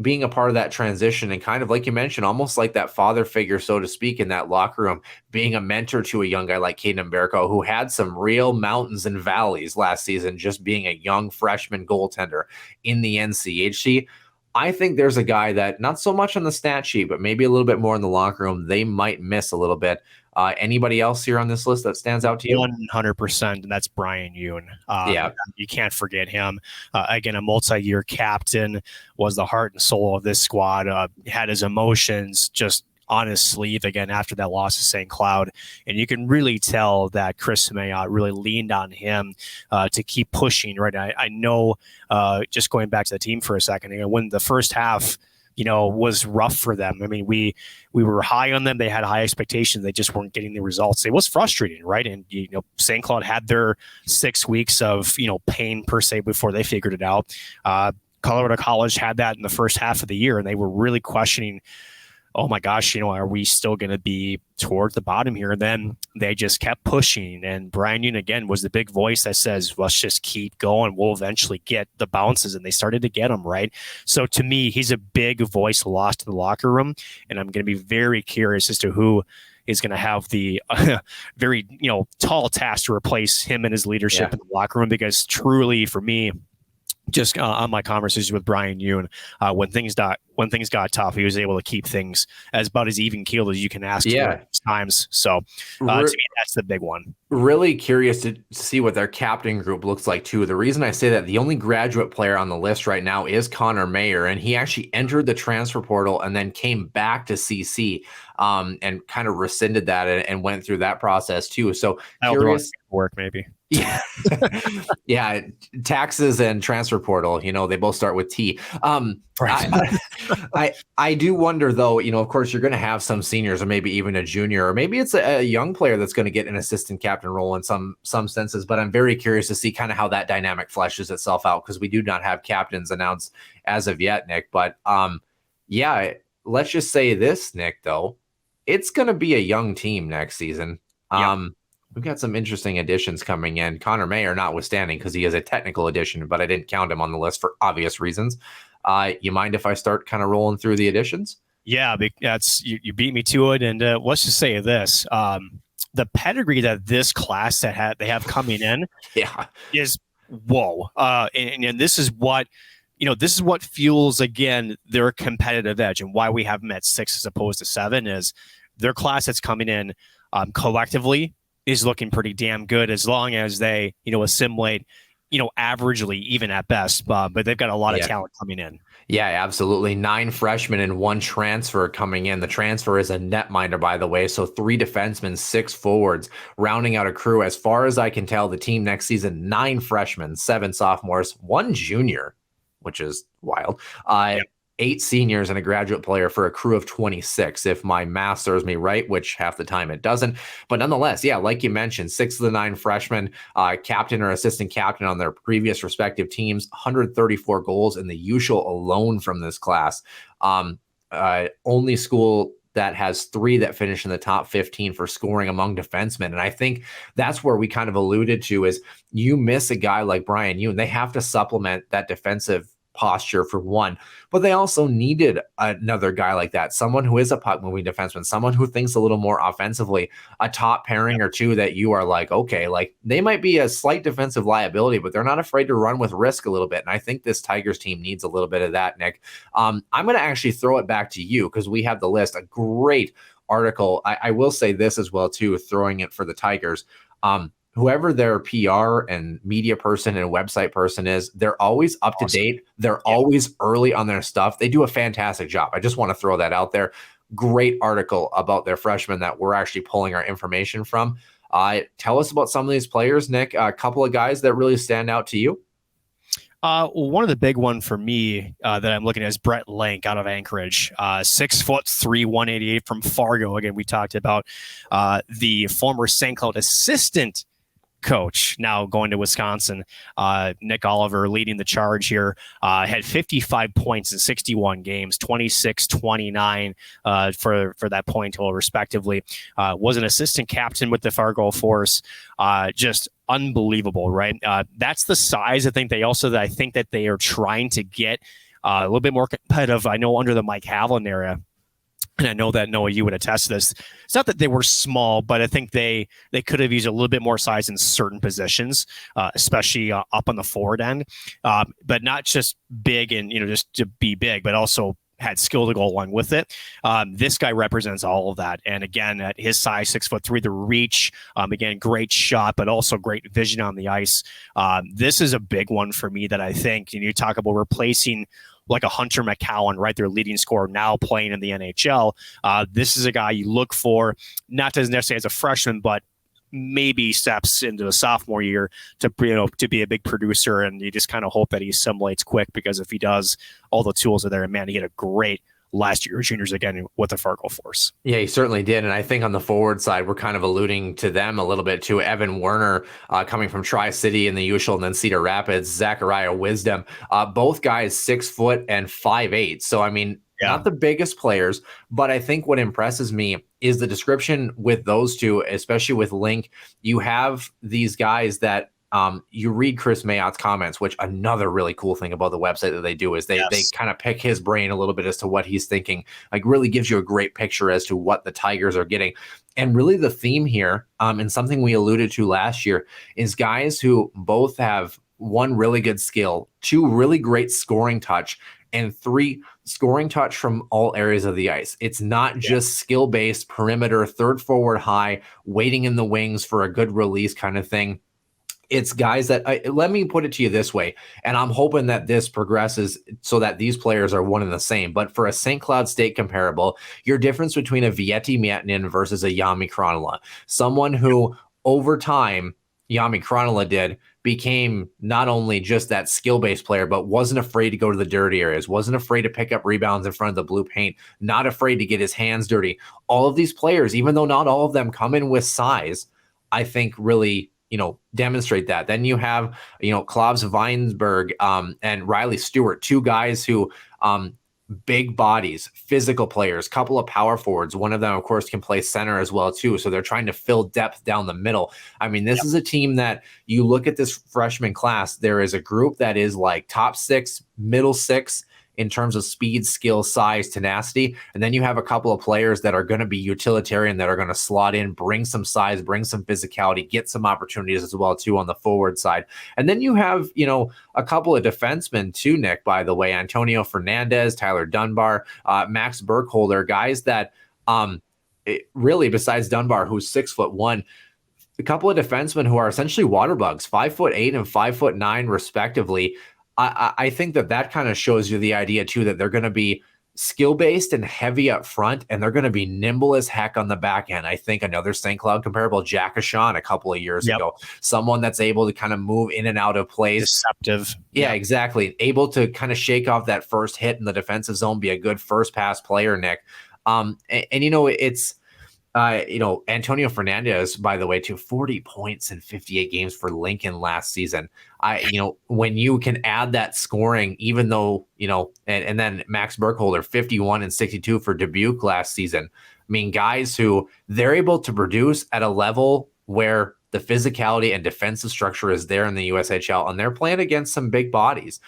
A: being a part of that transition and kind of like you mentioned, almost like that father figure, so to speak, in that locker room, being a mentor to a young guy like Caden Mbereko, who had some real mountains and valleys last season, just being a young freshman goaltender in the NCHC. I think there's a guy that not so much on the stat sheet, but maybe a little bit more in the locker room, they might miss a little bit. Anybody else here on this list that stands out to you?
E: 100%, and that's Brian Yoon.
A: Yeah.
E: You can't forget him. Again, a multi-year captain, was the heart and soul of this squad, had his emotions just on his sleeve again after that loss to St. Cloud. And you can really tell that Chris Mayotte really leaned on him to keep pushing. Right. I know, just going back to the team for a second, when the first half, was rough for them. I mean, we were high on them. They had high expectations. They just weren't getting the results. It was frustrating, right? And, St. Cloud had their 6 weeks of, pain per se before they figured it out. Colorado College had that in the first half of the year, and they were really questioning, oh my gosh, are we still going to be toward the bottom here? And then they just kept pushing. And Brian Yoon, again, was the big voice that says, let's just keep going. We'll eventually get the bounces. And they started to get them, right? So to me, he's a big voice lost in the locker room. And I'm going to be very curious as to who is going to have the very, tall task to replace him and his leadership in the locker room. Because truly, for me, just on my conversations with Brian Yoon, when things got tough, he was able to keep things about as even keeled as you can ask for times. So to me, that's the big one.
A: Really curious to see what their captain group looks like too. The reason I say that, the only graduate player on the list right now is Connor Mayer, and he actually entered the transfer portal and then came back to CC and kind of rescinded that and went through that process too. So curious
E: work maybe.
A: Yeah. Yeah. Taxes and transfer portal, they both start with T.
E: Right.
A: I do wonder though, of course you're going to have some seniors or maybe even a junior, or maybe it's a young player that's going to get an assistant captain role in some senses, but I'm very curious to see kind of how that dynamic fleshes itself out, because we do not have captains announced as of yet, Nick. But let's just say this, Nick, though, it's going to be a young team next season. We've got some interesting additions coming in. Connor Mayer notwithstanding, because he is a technical addition, but I didn't count him on the list for obvious reasons. You mind if I start kind of rolling through the additions?
E: Yeah, that's you beat me to it. And let's just say this: the pedigree that this class they have coming in, is whoa. And this is what this is what fuels again their competitive edge, and why we have them at 6 as opposed to 7 is their class that's coming in collectively is looking pretty damn good, as long as they, assimilate, averagely, even at best. But they've got a lot of talent coming in.
A: Yeah, absolutely. 9 freshmen and 1 transfer coming in. The transfer is a netminder, by the way. So 3 defensemen, 6 forwards, rounding out a crew. As far as I can tell, the team next season, 9 freshmen, 7 sophomores, 1 junior, which is wild. 8 seniors and a graduate player for a crew of 26, if my math serves me right, which half the time it doesn't. But nonetheless, like you mentioned, 6 of the 9 freshmen, captain or assistant captain on their previous respective teams, 134 goals in the usual alone from this class. Only school that has 3 that finish in the top 15 for scoring among defensemen. And I think that's where we kind of alluded to is you miss a guy like Brian Yoon. They have to supplement that defensive posture for one, but they also needed another guy like that, someone who is a puck moving defenseman, someone who thinks a little more offensively, a top pairing or two that you are like, okay, like they might be a slight defensive liability, but they're not afraid to run with risk a little bit. And I think this Tigers team needs a little bit of that, Nick. I'm going to actually throw it back to you because we have the list, a great article. I will say this as well too, throwing it for the Tigers. Whoever their PR and media person and website person is, they're always up to date. They're always early on their stuff. They do a fantastic job. I just want to throw that out there. Great article about their freshmen that we're actually pulling our information from. Tell us about some of these players, Nick. A couple of guys that really stand out to you.
E: One of the big one for me that I'm looking at is Brett Lank out of Anchorage, 6'3", 188 from Fargo. Again, we talked about the former St. Cloud assistant coach now going to Wisconsin. Nick Oliver leading the charge here, had 55 points in 61 games, 26-29 for that point total respectively. Was an assistant captain with the Fargo Force. Just unbelievable, right? That's the size I think I think that they are trying to get a little bit more competitive. I know under the Mike Havlin era, and I know that, Noah, you would attest to this. It's not that they were small, but I think they could have used a little bit more size in certain positions, especially up on the forward end, but not just big and, just to be big, but also had skill to go along with it. This guy represents all of that. And again, at his size, 6'3", the reach, again, great shot, but also great vision on the ice. This is a big one for me that I think, you talk about replacing like a Hunter McCowan, right? Their leading scorer now playing in the NHL. This is a guy you look for, not necessarily as a freshman, but maybe steps into the sophomore year to be a big producer. And you just kind of hope that he assimilates quick, because if he does, all the tools are there. And man, he had a great last year juniors again with the Fargo Force.
A: Yeah, he certainly did. And I think on the forward side, we're kind of alluding to them a little bit too. Evan Werner coming from Tri-City in the usual, and then Cedar Rapids, Zachariah Wisdom, both guys 6 foot and 5'8". So, I mean, not the biggest players, but I think what impresses me is the description with those two, especially with Link. You have these guys that you read Chris Mayott's comments, which another really cool thing about the website that they do is they kind of pick his brain a little bit as to what he's thinking, like really gives you a great picture as to what the Tigers are getting. And really the theme here, and something we alluded to last year, is guys who both have 1 really good skill, 2 really great scoring touch, and 3 scoring touch from all areas of the ice. It's not just skill-based perimeter, third forward high, waiting in the wings for a good release kind of thing. It's guys that, let me put it to you this way, and I'm hoping that this progresses so that these players are one and the same. But for a St. Cloud State comparable, your difference between a Vietti Miettinen versus a Jami Krannila, someone who over time, Jami Krannila became not only just that skill-based player, but wasn't afraid to go to the dirty areas, wasn't afraid to pick up rebounds in front of the blue paint, not afraid to get his hands dirty. All of these players, even though not all of them come in with size, I think really demonstrate that. Then you have, Klaus Weinsberg and Riley Stewart, 2 guys who big bodies, physical players, couple of power forwards. One of them, of course, can play center as well, too. So they're trying to fill depth down the middle. I mean, this is a team that you look at this freshman class, there is a group that is like top 6, middle 6, in terms of speed, skill, size, tenacity. And then you have a couple of players that are going to be utilitarian, that are going to slot in, bring some size, bring some physicality, get some opportunities as well, too, on the forward side. And then you have, a couple of defensemen too, Nick, by the way, Antonio Fernandez, Tyler Dunbar, Max Burkholder, guys that really, besides Dunbar, who's 6'1", a couple of defensemen who are essentially water bugs, 5'8" and 5'9", respectively. I think that kind of shows you the idea, too, that they're going to be skill-based and heavy up front, and they're going to be nimble as heck on the back end. I think another St. Cloud comparable, Jack Ashawn, a couple of years ago, someone that's able to kind of move in and out of plays.
E: Deceptive.
A: Yeah, exactly. Able to kind of shake off that first hit in the defensive zone, be a good first pass player, Nick. And it's Antonio Fernandez, by the way, to 40 points in 58 games for Lincoln last season. When you can add that scoring, even though, and then Max Burkholder, 51 and 62 for Dubuque last season. I mean, guys who they're able to produce at a level where the physicality and defensive structure is there in the USHL, and they're playing against some big bodies.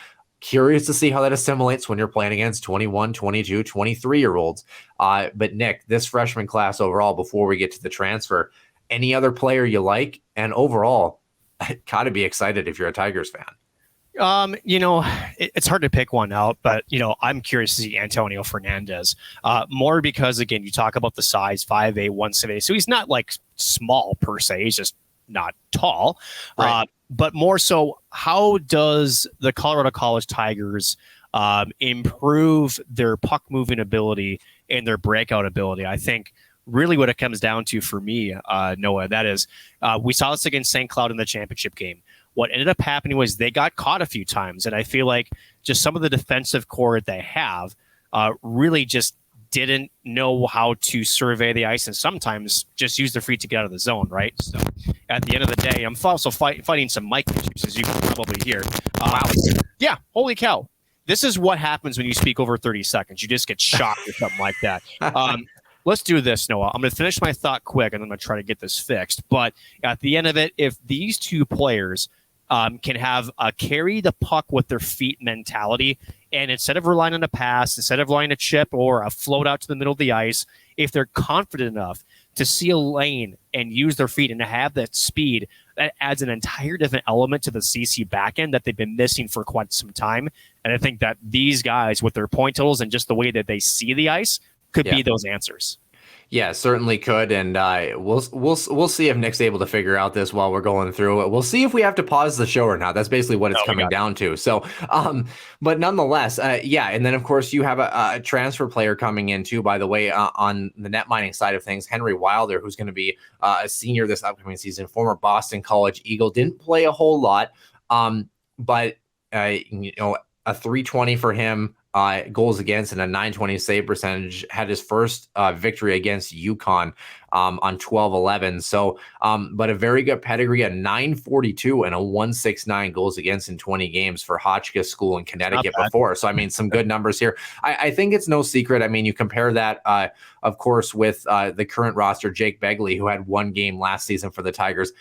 A: Curious to see how that assimilates when you're playing against 21, 22, 23-year-olds. But Nick, this freshman class overall, before we get to the transfer, any other player you like? And overall, gotta be excited if you're a Tigers fan.
E: It's hard to pick one out, but, I'm curious to see Antonio Fernandez more because, again, you talk about the size, 5'8", 170. So he's not like small per se. He's just not tall. Right. But more so, how does the Colorado College Tigers improve their puck moving ability and their breakout ability? I think really what it comes down to for me, Noah, that is we saw this against St. Cloud in the championship game. What ended up happening was they got caught a few times, and I feel like just some of the defensive core that they have really just didn't know how to survey the ice and sometimes just use their feet to get out of the zone, right? So at the end of the day, I'm also fighting some mic issues, as you can probably hear. Wow. Yeah, holy cow. This is what happens when you speak over 30 seconds. You just get shocked or something like that. Let's do this, Noah. I'm going to finish my thought quick, and I'm going to try to get this fixed. But at the end of it, if these two players can have a carry the puck with their feet mentality, and instead of relying on a pass, instead of relying on a chip or a float out to the middle of the ice, if they're confident enough to see a lane and use their feet and to have that speed, that adds an entire different element to the CC backend that they've been missing for quite some time. And I think that these guys, with their point totals and just the way that they see the ice, could be those answers.
A: Yeah, certainly could, and we'll see if Nick's able to figure out this while we're going through it. We'll see if we have to pause the show or not. That's basically what it's coming down to. So, but nonetheless, and then of course you have a transfer player coming in too. By the way, on the net mining side of things, Henry Wilder, who's going to be a senior this upcoming season, former Boston College Eagle, didn't play a whole lot, but a 320 for him. Goals against and a 920 save percentage, had his first victory against UConn on 12-11. So, but a very good pedigree, a 942 and a 169 goals against in 20 games for Hotchkiss School in Connecticut before. So, I mean, some good numbers here. I think it's no secret. I mean, you compare that, of course, with the current roster, Jake Begley, who had one game last season for the Tigers.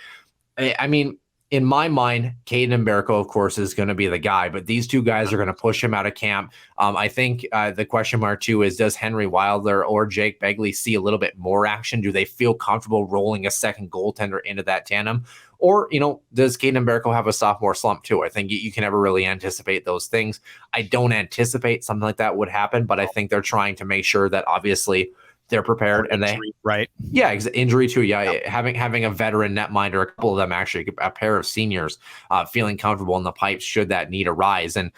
A: I mean, in my mind, Caden Mbereko, of course, is going to be the guy, but these two guys are going to push him out of camp. I think the question mark, too, is does Henry Wilder or Jake Begley see a little bit more action? Do they feel comfortable rolling a second goaltender into that tandem? Or, does Caden Mbereko have a sophomore slump, too? I think you can never really anticipate those things. I don't anticipate something like that would happen, but I think they're trying to make sure that, obviously, they're prepared, and injury too. Having a veteran netminder, a couple of them actually, a pair of seniors, feeling comfortable in the pipes should that need arise. And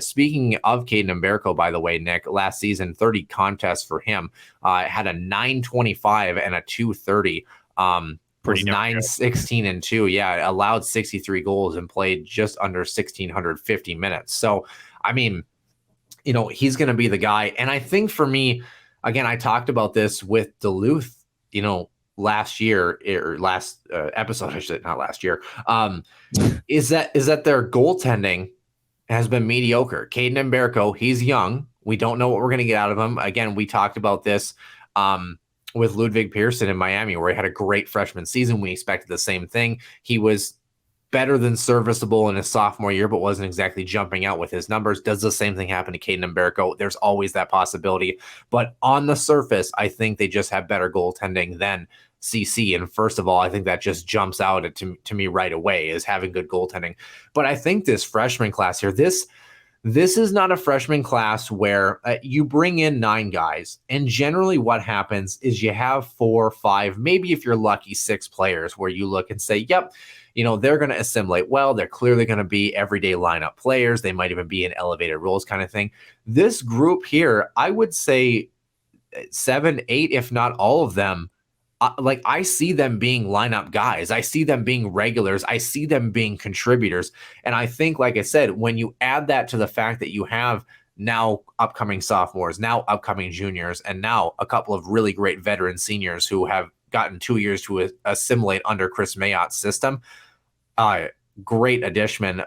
A: speaking of Caden Mbereko, by the way, Nick, last season 30 contests for him, had a 925 and a 230. Was 9-16 and 2. Yeah, allowed 63 goals and played just under 1,650 minutes. So, I mean, he's going to be the guy. And I think for me, again, I talked about this with Duluth, last year or last episode, I should not last year. Is that their goaltending has been mediocre. Caden Mbereko, he's young. We don't know what we're going to get out of him. Again, we talked about this with Ludwig Pearson in Miami, where he had a great freshman season. We expected the same thing. He was better than serviceable in his sophomore year, but wasn't exactly jumping out with his numbers. Does the same thing happen to Caden Mbereko? There's always that possibility. But on the surface, I think they just have better goaltending than CC. And first of all, I think that just jumps out to me right away, is having good goaltending. But I think this freshman class here, this is not a freshman class where you bring in 9 guys, and generally what happens is you have 4, 5, maybe if you're lucky, 6 players where you look and say, yep, they're going to assimilate well. They're clearly going to be everyday lineup players. They might even be in elevated roles kind of thing. This group here, I would say 7, 8, if not all of them, I see them being lineup guys. I see them being regulars. I see them being contributors. And I think, like I said, when you add that to the fact that you have now upcoming sophomores, now upcoming juniors, and now a couple of really great veteran seniors who have gotten 2 years to assimilate under Chris Mayott's system. Great addition.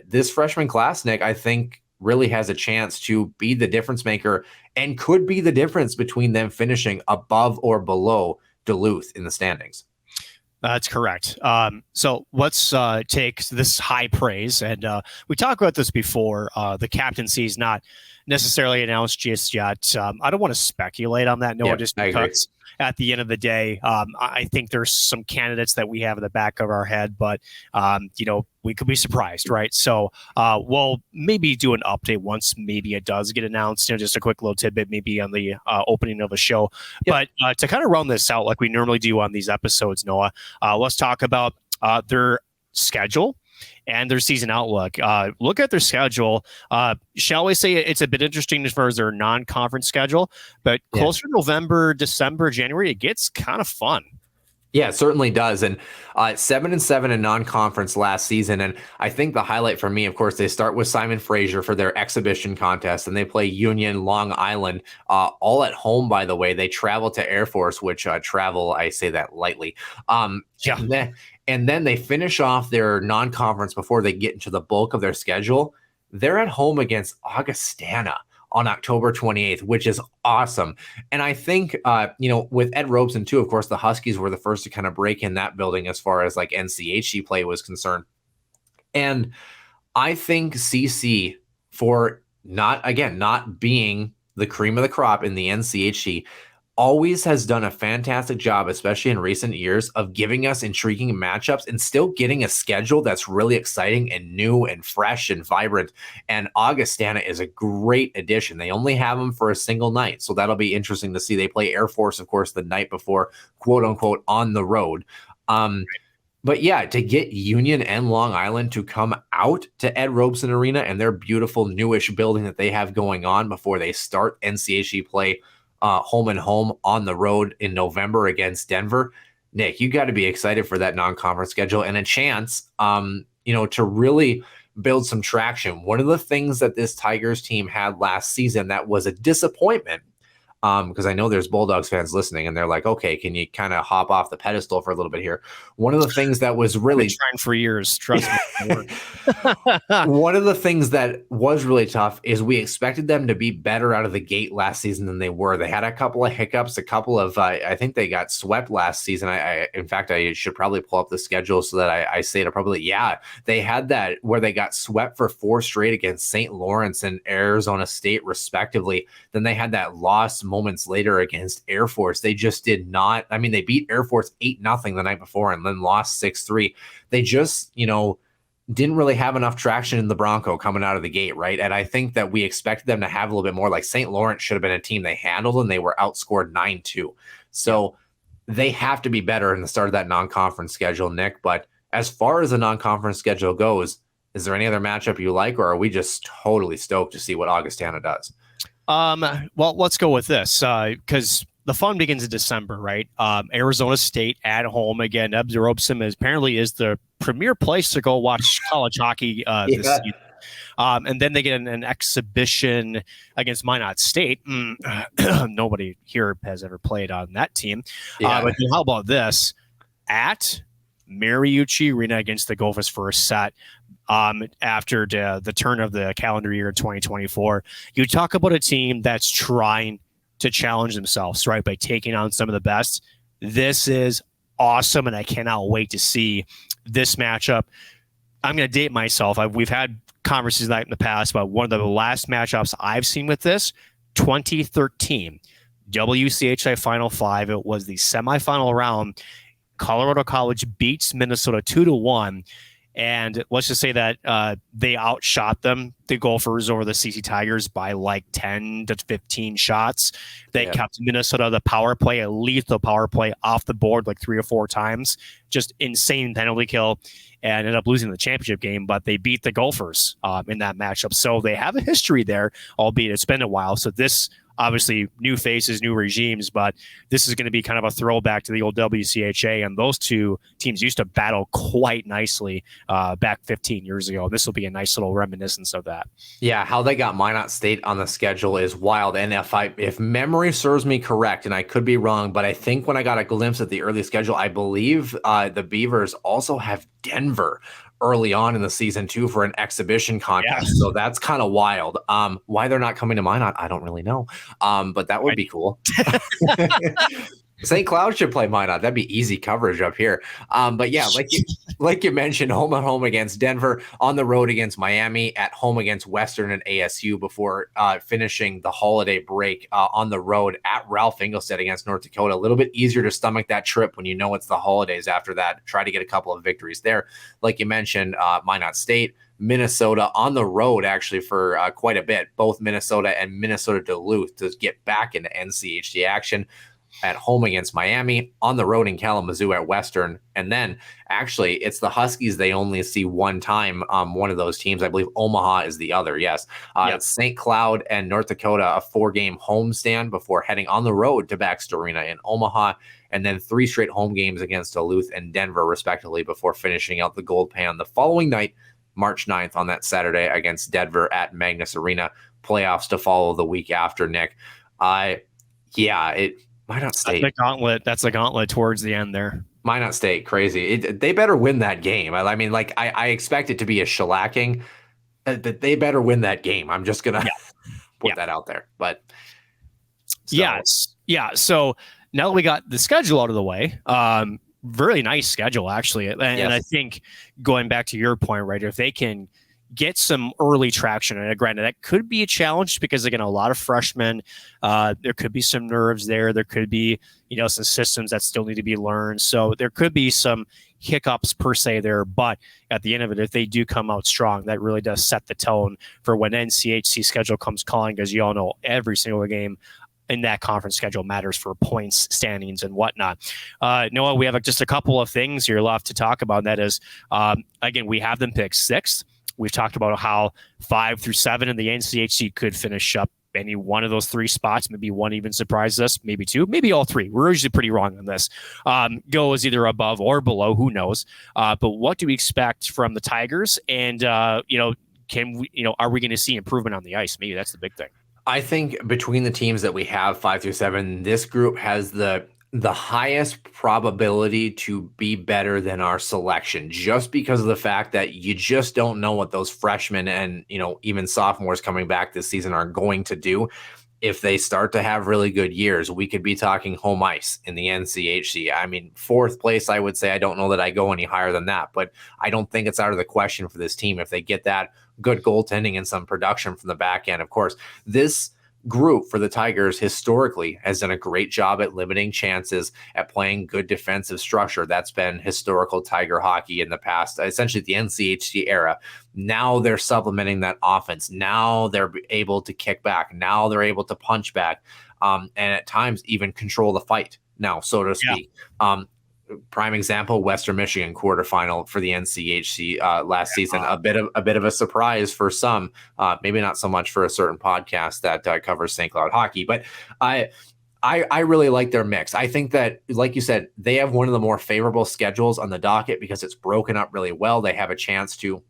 A: This freshman class, Nick, I think really has a chance to be the difference maker and could be the difference between them finishing above or below Duluth in the standings.
E: That's correct. So let's take this high praise. And we talked about this before. The captaincy is not necessarily announced just yet. I don't want to speculate on that, Noah, just because at the end of the day, I think there's some candidates that we have in the back of our head, but, we could be surprised, right? So we'll maybe do an update once maybe it does get announced, just a quick little tidbit maybe on the opening of the show. Yep. But to kind of round this out like we normally do on these episodes, Noah, let's talk about their schedule and their season outlook. Look at their schedule. Shall we say it's a bit interesting as far as their non-conference schedule, but closer to November, December, January, it gets kind of fun.
A: Yeah, it certainly does. And 7-7 in non-conference last season. And I think the highlight for me, of course, they start with Simon Fraser for their exhibition contest, and they play Union, Long Island, all at home, by the way. They travel to Air Force, which travel, I say that lightly. And then they finish off their non-conference before they get into the bulk of their schedule. They're at home against Augustana on October 28th, which is awesome. And I think, with Ed Robeson too, of course, the Huskies were the first to kind of break in that building as far as like NCHC play was concerned. And I think CC, for not being the cream of the crop in the NCHC, always has done a fantastic job, especially in recent years, of giving us intriguing matchups and still getting a schedule that's really exciting and new and fresh and vibrant. And Augustana is a great addition. They only have them for a single night, so that'll be interesting to see. They play Air Force, of course, the night before, quote unquote, on the road. But yeah, to get Union and Long Island to come out to Ed Robeson Arena and their beautiful newish building that they have going on before they start NCHC play home and home on the road in November against Denver. Nick, you got to be excited for that non-conference schedule and a chance, to really build some traction. One of the things that this Tigers team had last season that was a disappointment, because I know there's Bulldogs fans listening and they're like, okay, can you kind of hop off the pedestal for a little bit here? One of the things that was really
E: trying for years, trust me.
A: One of the things that was really tough is we expected them to be better out of the gate last season than they were. They had a couple of hiccups, a couple of, I think they got swept last season. In fact, I should probably pull up the schedule so that I say it appropriately. Yeah, they had that where they got swept for 4 straight against St. Lawrence and Arizona State, respectively. Then they had that loss moments later against Air Force. They just did not. I mean, they beat Air Force 8-0 the night before and then lost 6-3. They just, didn't really have enough traction in the Bronco coming out of the gate, right? And I think that we expected them to have a little bit more. Like St. Lawrence should have been a team they handled, and they were outscored 9-2. So they have to be better in the start of that non-conference schedule, Nick. But as far as the non-conference schedule goes, is there any other matchup you like, or are we just totally stoked to see what Augustana does?
E: Well, let's go with this because the fun begins in December, right? Arizona State at home again. Ed Robeson apparently is the premier place to go watch college hockey this season. And then they get an exhibition against Minot State. Nobody here has ever played on that team. But how about this? At Mariucci Arena against the Gophers for a set. After the turn of the calendar year 2024, you talk about a team that's trying to challenge themselves, right, by taking on some of the best. This is awesome, and I cannot wait to see this matchup. I'm going to date myself. We've had conversations in the past about one of the last matchups I've seen with this, 2013, WCHA Final 5. It was the semifinal round. Colorado College beats Minnesota 2-1. And let's just say that they outshot them, the Gophers, over the CC Tigers by like 10 to 15 shots. They kept Minnesota, the power play, a lethal power play, off the board like 3 or 4 times. Just insane penalty kill, and ended up losing the championship game. But they beat the Gophers in that matchup. So they have a history there, albeit it's been a while. So this obviously new faces, new regimes, but this is going to be kind of a throwback to the old WCHA. And those two teams used to battle quite nicely back 15 years ago. This will be a nice little reminiscence of that.
A: Yeah, how they got Minot State on the schedule is wild. And if memory serves me correct, and I could be wrong, but I think when I got a glimpse at the early schedule, I believe the Beavers also have Denver early on in the season too for an exhibition contest. Yeah. So that's kind of wild. Why they're not coming to Minot, I don't really know. But that would be cool. St. Cloud should play Minot. That'd be easy coverage up here. But yeah, like you mentioned, home against Denver, on the road against Miami, at home against Western and ASU before finishing the holiday break on the road at Ralph Engelstad against North Dakota. A little bit easier to stomach that trip when you know it's the holidays after that. Try to get a couple of victories there. Like you mentioned, Minot State, Minnesota on the road actually for quite a bit, both Minnesota and Minnesota Duluth to get back into NCHC action. At home against Miami, on the road in Kalamazoo at Western. And then actually it's the Huskies they only see one time, one of those teams. I believe Omaha is the other. Yes. It's St. Cloud and North Dakota, a 4-game homestand before heading on the road to Baxter Arena in Omaha, and then 3 straight home games against Duluth and Denver respectively before finishing out the Gold Pan the following night, March 9th on that Saturday against Denver at Magnus Arena. Playoffs to follow the week after, Nick. Minot State.
E: That's a gauntlet towards the end there.
A: Minot State, crazy. They better win that game. I mean, like I expect it to be a shellacking, but they better win that game. I'm just gonna put that out there. But
E: so now that we got the schedule out of the way, really nice schedule actually, and I think going back to your point, right, if they can get some early traction. And granted, that could be a challenge because, again, a lot of freshmen, there could be some nerves there. There could be, some systems that still need to be learned. So there could be some hiccups per se there. But at the end of it, if they do come out strong, that really does set the tone for when NCHC schedule comes calling, because you all know every single game in that conference schedule matters for points, standings, and whatnot. Noah, we have just a couple of things here left to talk about. And that is, again, we have them picked 6th. We've talked about how 5 through 7 in the NCHC could finish up any one of those 3 spots. Maybe one even surprises us, maybe 2, maybe all 3. We're usually pretty wrong on this. Goes either above or below, who knows? But what do we expect from the Tigers? And, can we, are we going to see improvement on the ice? Maybe that's the big thing.
A: I think between the teams that we have 5 through 7, this group has the highest probability to be better than our selection, just because of the fact that you just don't know what those freshmen and, even sophomores coming back this season are going to do. If they start to have really good years, we could be talking home ice in the NCHC. I mean, 4th place, I would say. I don't know that I go any higher than that, but I don't think it's out of the question for this team if they get that good goaltending and some production from the back end. Of course, this group for the Tigers historically has done a great job at limiting chances, at playing good defensive structure. That's been historical Tiger hockey in the past, essentially the NCHC era. Now they're supplementing that offense. Now they're able to kick back. Now they're able to punch back, and at times even control the fight now, so to speak. Prime example, Western Michigan quarterfinal for the NCHC last season. A bit of a surprise for some, maybe not so much for a certain podcast that covers St. Cloud hockey. But I really like their mix. I think that, like you said, they have one of the more favorable schedules on the docket because it's broken up really well. They have a chance to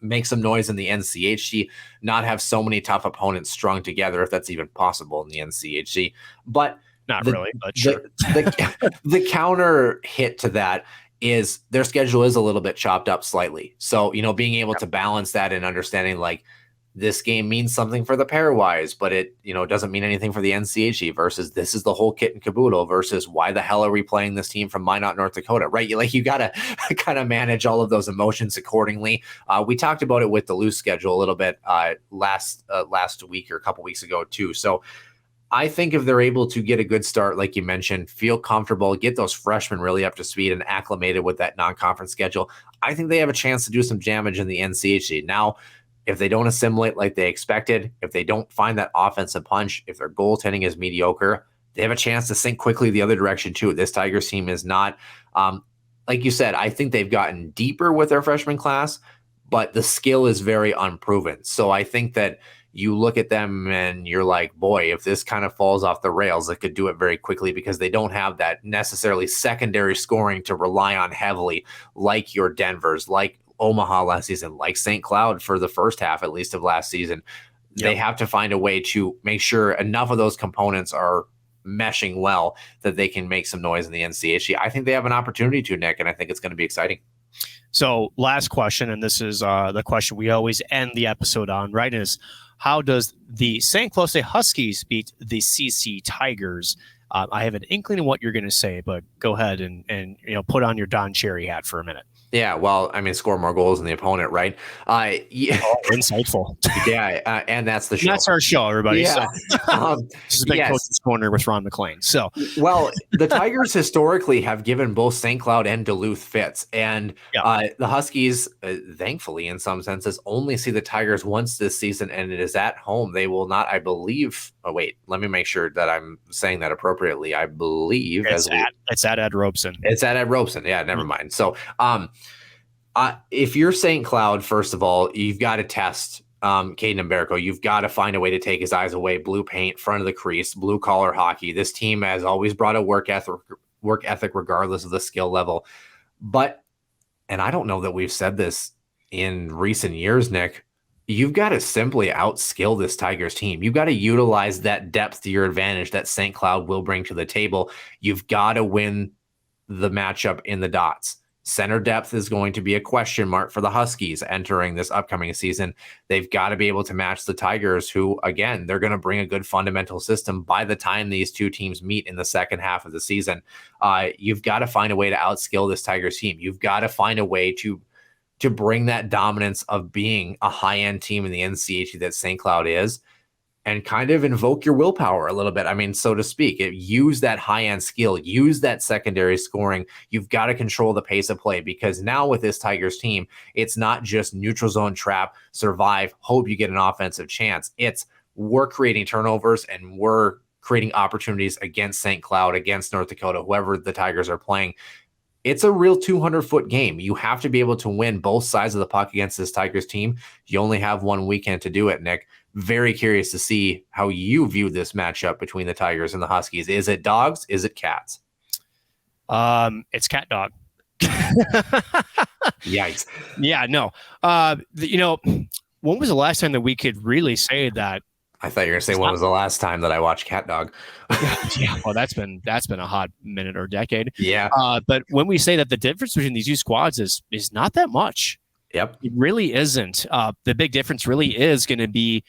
A: make some noise in the NCHC, not have so many tough opponents strung together, if that's even possible in the NCHC. But
E: not really, but sure.
A: The counter hit to that is their schedule is a little bit chopped up slightly. So, being able to balance that and understanding like this game means something for the pairwise, but it, doesn't mean anything for the NCHC versus this is the whole kit and caboodle versus why the hell are we playing this team from Minot, North Dakota, right? You got to kind of manage all of those emotions accordingly. We talked about it with the loose schedule a little bit last week or a couple weeks ago too. So I think if they're able to get a good start, like you mentioned, feel comfortable, get those freshmen really up to speed and acclimated with that non-conference schedule, I think they have a chance to do some damage in the NCHC. Now, if they don't assimilate like they expected, if they don't find that offensive punch, if their goaltending is mediocre, they have a chance to sink quickly the other direction too. This Tigers team is not, like you said, I think they've gotten deeper with their freshman class, but the skill is very unproven. So I think that you look at them and you're like, boy, if this kind of falls off the rails, it could do it very quickly because they don't have that necessarily secondary scoring to rely on heavily, like your Denvers, like Omaha last season, like St. Cloud for the first half, at least of last season. Yep. They have to find a way to make sure enough of those components are meshing well that they can make some noise in the NCHC. I think they have an opportunity to, Nick, and I think it's going to be exciting.
E: So last question, and this is the question we always end the episode on, right, is how does the St. Cloud Huskies beat the CC Tigers? I have an inkling of what you're going to say, but go ahead and put on your Don Cherry hat for a minute.
A: Yeah, well, I mean, score more goals than the opponent, right?
E: Yeah. Oh, insightful.
A: Yeah, and that's the show.
E: That's our show, everybody.
A: Yeah.
E: So, this is Big Coach's Corner with Ron McLean. So,
A: well, the Tigers historically have given both St. Cloud and Duluth fits, and the Huskies, thankfully, in some senses, only see the Tigers once this season, and it is at home. They will not, I believe. Oh, wait, let me make sure that I'm saying that appropriately. I believe
E: it's at Ed Robeson.
A: It's at Ed Robeson. Yeah, never mind. So, if you're St. Cloud, first of all, you've got to test Caden Umberco. You've got to find a way to take his eyes away. Blue paint, front of the crease, blue collar hockey. This team has always brought a work ethic regardless of the skill level. But, and I don't know that we've said this in recent years, Nick, you've got to simply outskill this Tigers team. You've got to utilize that depth to your advantage that St. Cloud will bring to the table. You've got to win the matchup in the dots. Center depth is going to be a question mark for the Huskies entering this upcoming season. They've got to be able to match the Tigers, who, again, they're going to bring a good fundamental system by the time these two teams meet in the second half of the season. You've got to find a way to outskill this Tigers team. You've got to find a way to bring that dominance of being a high-end team in the NCHC that St. Cloud is, and kind of invoke your willpower a little bit. I mean, so to speak, use that high-end skill, use that secondary scoring. You've got to control the pace of play, because now with this Tigers team, it's not just neutral zone trap, survive, hope you get an offensive chance. It's we're creating turnovers and we're creating opportunities against St. Cloud, against North Dakota, whoever the Tigers are playing. It's a real 200-foot game. You have to be able to win both sides of the puck against this Tigers team. You only have one weekend to do it, Nick. Very curious to see how you view this matchup between the Tigers and the Huskies. Is it dogs? Is it cats?
E: It's cat dog.
A: Yikes.
E: Yeah, no. When was the last time that we could really say that?
A: I thought you were going to say when was the last time that I watched Cat Dog?
E: Yeah, well, that's been a hot minute or decade.
A: Yeah.
E: But when we say that the difference between these two squads is not that much.
A: Yep.
E: It really isn't. The big difference really is going to be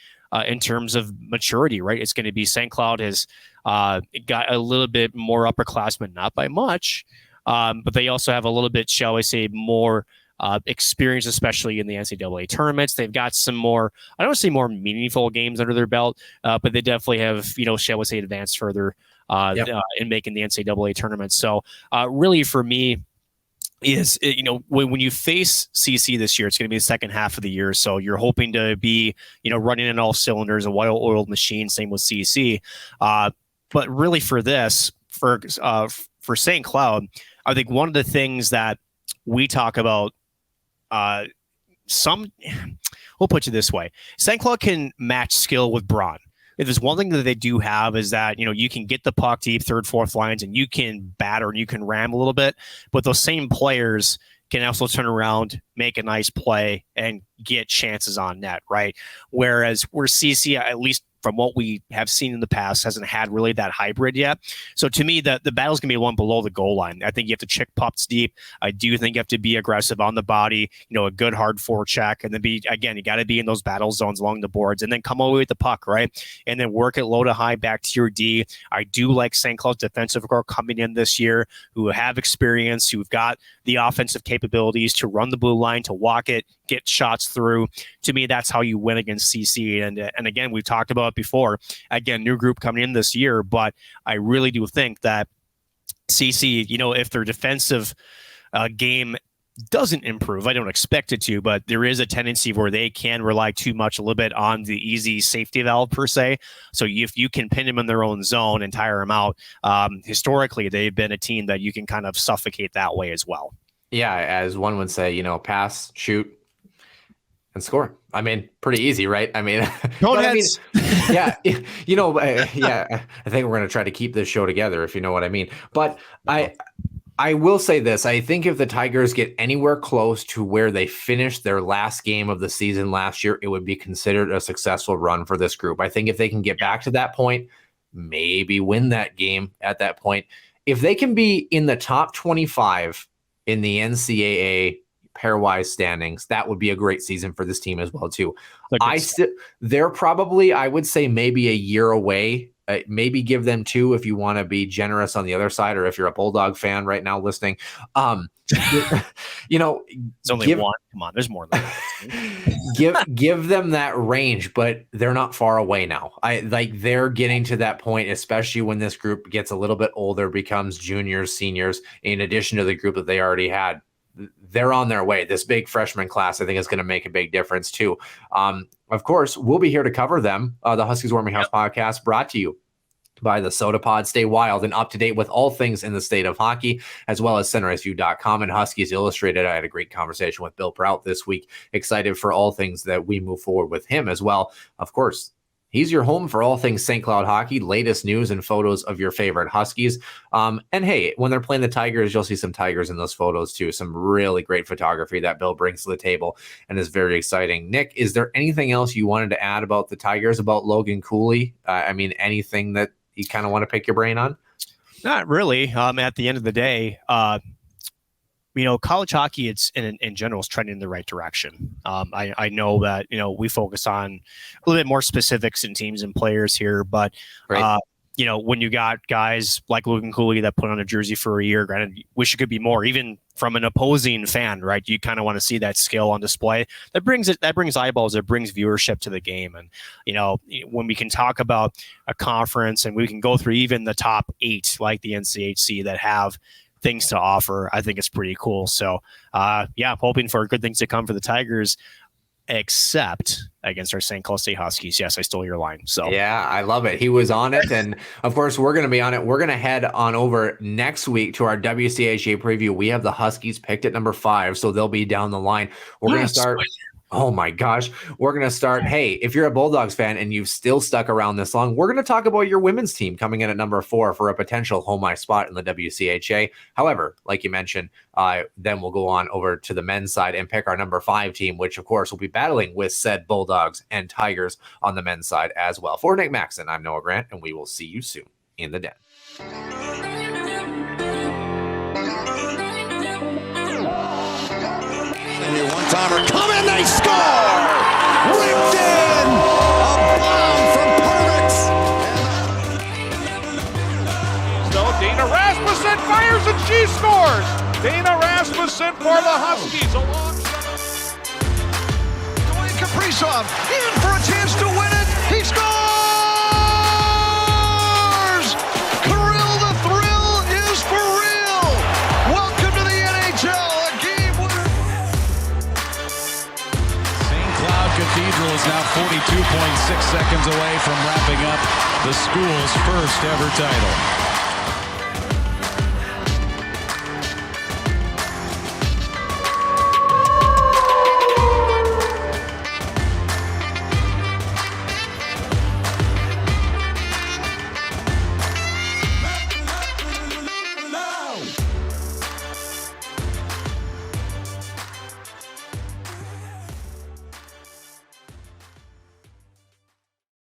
E: in terms of maturity, right? It's going to be St. Cloud has got a little bit more upperclassmen, not by much, but they also have a little bit, shall I say, more experience, especially in the NCAA tournaments. They've got some more, I don't want to say more meaningful games under their belt, but they definitely have, shall we say, advanced further in making the NCAA tournament. So really for me is, when you face CC this year, it's going to be the second half of the year. So you're hoping to be, running in all cylinders, a well-oiled machine, same with CC. But really for this, for St. Cloud, I think one of the things that we talk about, we'll put it this way. St. Cloud can match skill with brawn. If there's one thing that they do have is that, you can get the puck deep, third, fourth lines, and you can batter and you can ram a little bit, but those same players can also turn around, make a nice play, and get chances on net, right? Whereas where CC, at least from what we have seen in the past, hasn't had really that hybrid yet. So to me, the battle's going to be one below the goal line. I think you have to check pucks deep. I do think you have to be aggressive on the body, a good hard forecheck, and then you got to be in those battle zones along the boards, and then come away with the puck, right? And then work it low to high back to your D. I do like St. Cloud's defensive core coming in this year, who have experience, who've got the offensive capabilities to run the blue line, to walk it, get shots through. To me, that's how you win against CC. And again, we've talked about it before. Again, new group coming in this year, but I really do think that CC, if their defensive game doesn't improve, I don't expect it to, but there is a tendency where they can rely too much a little bit on the easy safety valve per se. So if you can pin them in their own zone and tire them out, historically, they've been a team that you can kind of suffocate that way as well.
A: Yeah, as one would say, pass, shoot. and score. I mean, pretty easy, right? I mean,
E: Boneheads.
A: yeah, yeah. I think we're going to try to keep this show together, if you know what I mean. But I will say this. I think if the Tigers get anywhere close to where they finished their last game of the season last year, it would be considered a successful run for this group. I think if they can get back to that point, maybe win that game at that point. If they can be in the top 25 in the NCAA pairwise standings, that would be a great season for this team as well, too. They're probably, I would say, maybe a year away. Maybe give them 2 if you want to be generous on the other side, or if you're a Bulldog fan right now listening.
E: It's only one. Come on, there's more than that.
A: give them that range, but they're not far away now. They're getting to that point, especially when this group gets a little bit older, becomes juniors, seniors, in addition to the group that they already had. They're on their way. This big freshman class, I think, is going to make a big difference too. Of course, we'll be here to cover them. The Huskies Warming House podcast, brought to you by the Sota Pod. Stay wild and up to date with all things in the state of hockey, as well as CenterIceView.com and Huskies Illustrated. I had a great conversation with Bill Prout this week. Excited for all things that we move forward with him as well. Of course, he's your home for all things St. Cloud hockey, latest news and photos of your favorite Huskies. And hey, when they're playing the Tigers, you'll see some Tigers in those photos too. Some really great photography that Bill brings to the table and is very exciting. Nick, is there anything else you wanted to add about the Tigers, about Logan Cooley? Anything that you kind of want to pick your brain on?
E: Not really. At the end of the day, college hockey, it's in general, is trending in the right direction. I know that, we focus on a little bit more specifics in teams and players here, but,
A: right.
E: When you got guys like Logan Cooley that put on a jersey for a year, granted, wish it could be more, even from an opposing fan, right? You kind of want to see that skill on display. That brings eyeballs, it brings viewership to the game. And, when we can talk about a conference and we can go through even the top 8, like the NCHC, that have things to offer, I think it's pretty cool. So, hoping for good things to come for the Tigers, except against our St. Cloud State Huskies. Yes, I stole your line. So
A: yeah, I love it. He was on it. And of course, we're going to be on it. We're going to head on over next week to our WCHA preview. We have the Huskies picked at number 5, so they'll be down the line. We're going to start. Oh my gosh. We're going to start. Hey, if you're a Bulldogs fan and you've still stuck around this long, we're going to talk about your women's team coming in at number 4 for a potential home ice spot in the WCHA. However, like you mentioned, then we'll go on over to the men's side and pick our number 5 team, which of course will be battling with said Bulldogs and Tigers on the men's side as well. For Nick Maxon, I'm Noah Grant, and we will see you soon in the den.
B: One-timer coming, they score! Ripped in! A bomb from Pervix!
C: So Dana Rasmussen fires and she scores! Dana Rasmussen for the Huskies alongside
B: Dwayne Kaprizov in for a chance to win it! He scores! Kirill the Thrill is for real! Welcome to the NHL!
D: Cathedral is now 42.6 seconds away from wrapping up the school's first ever title.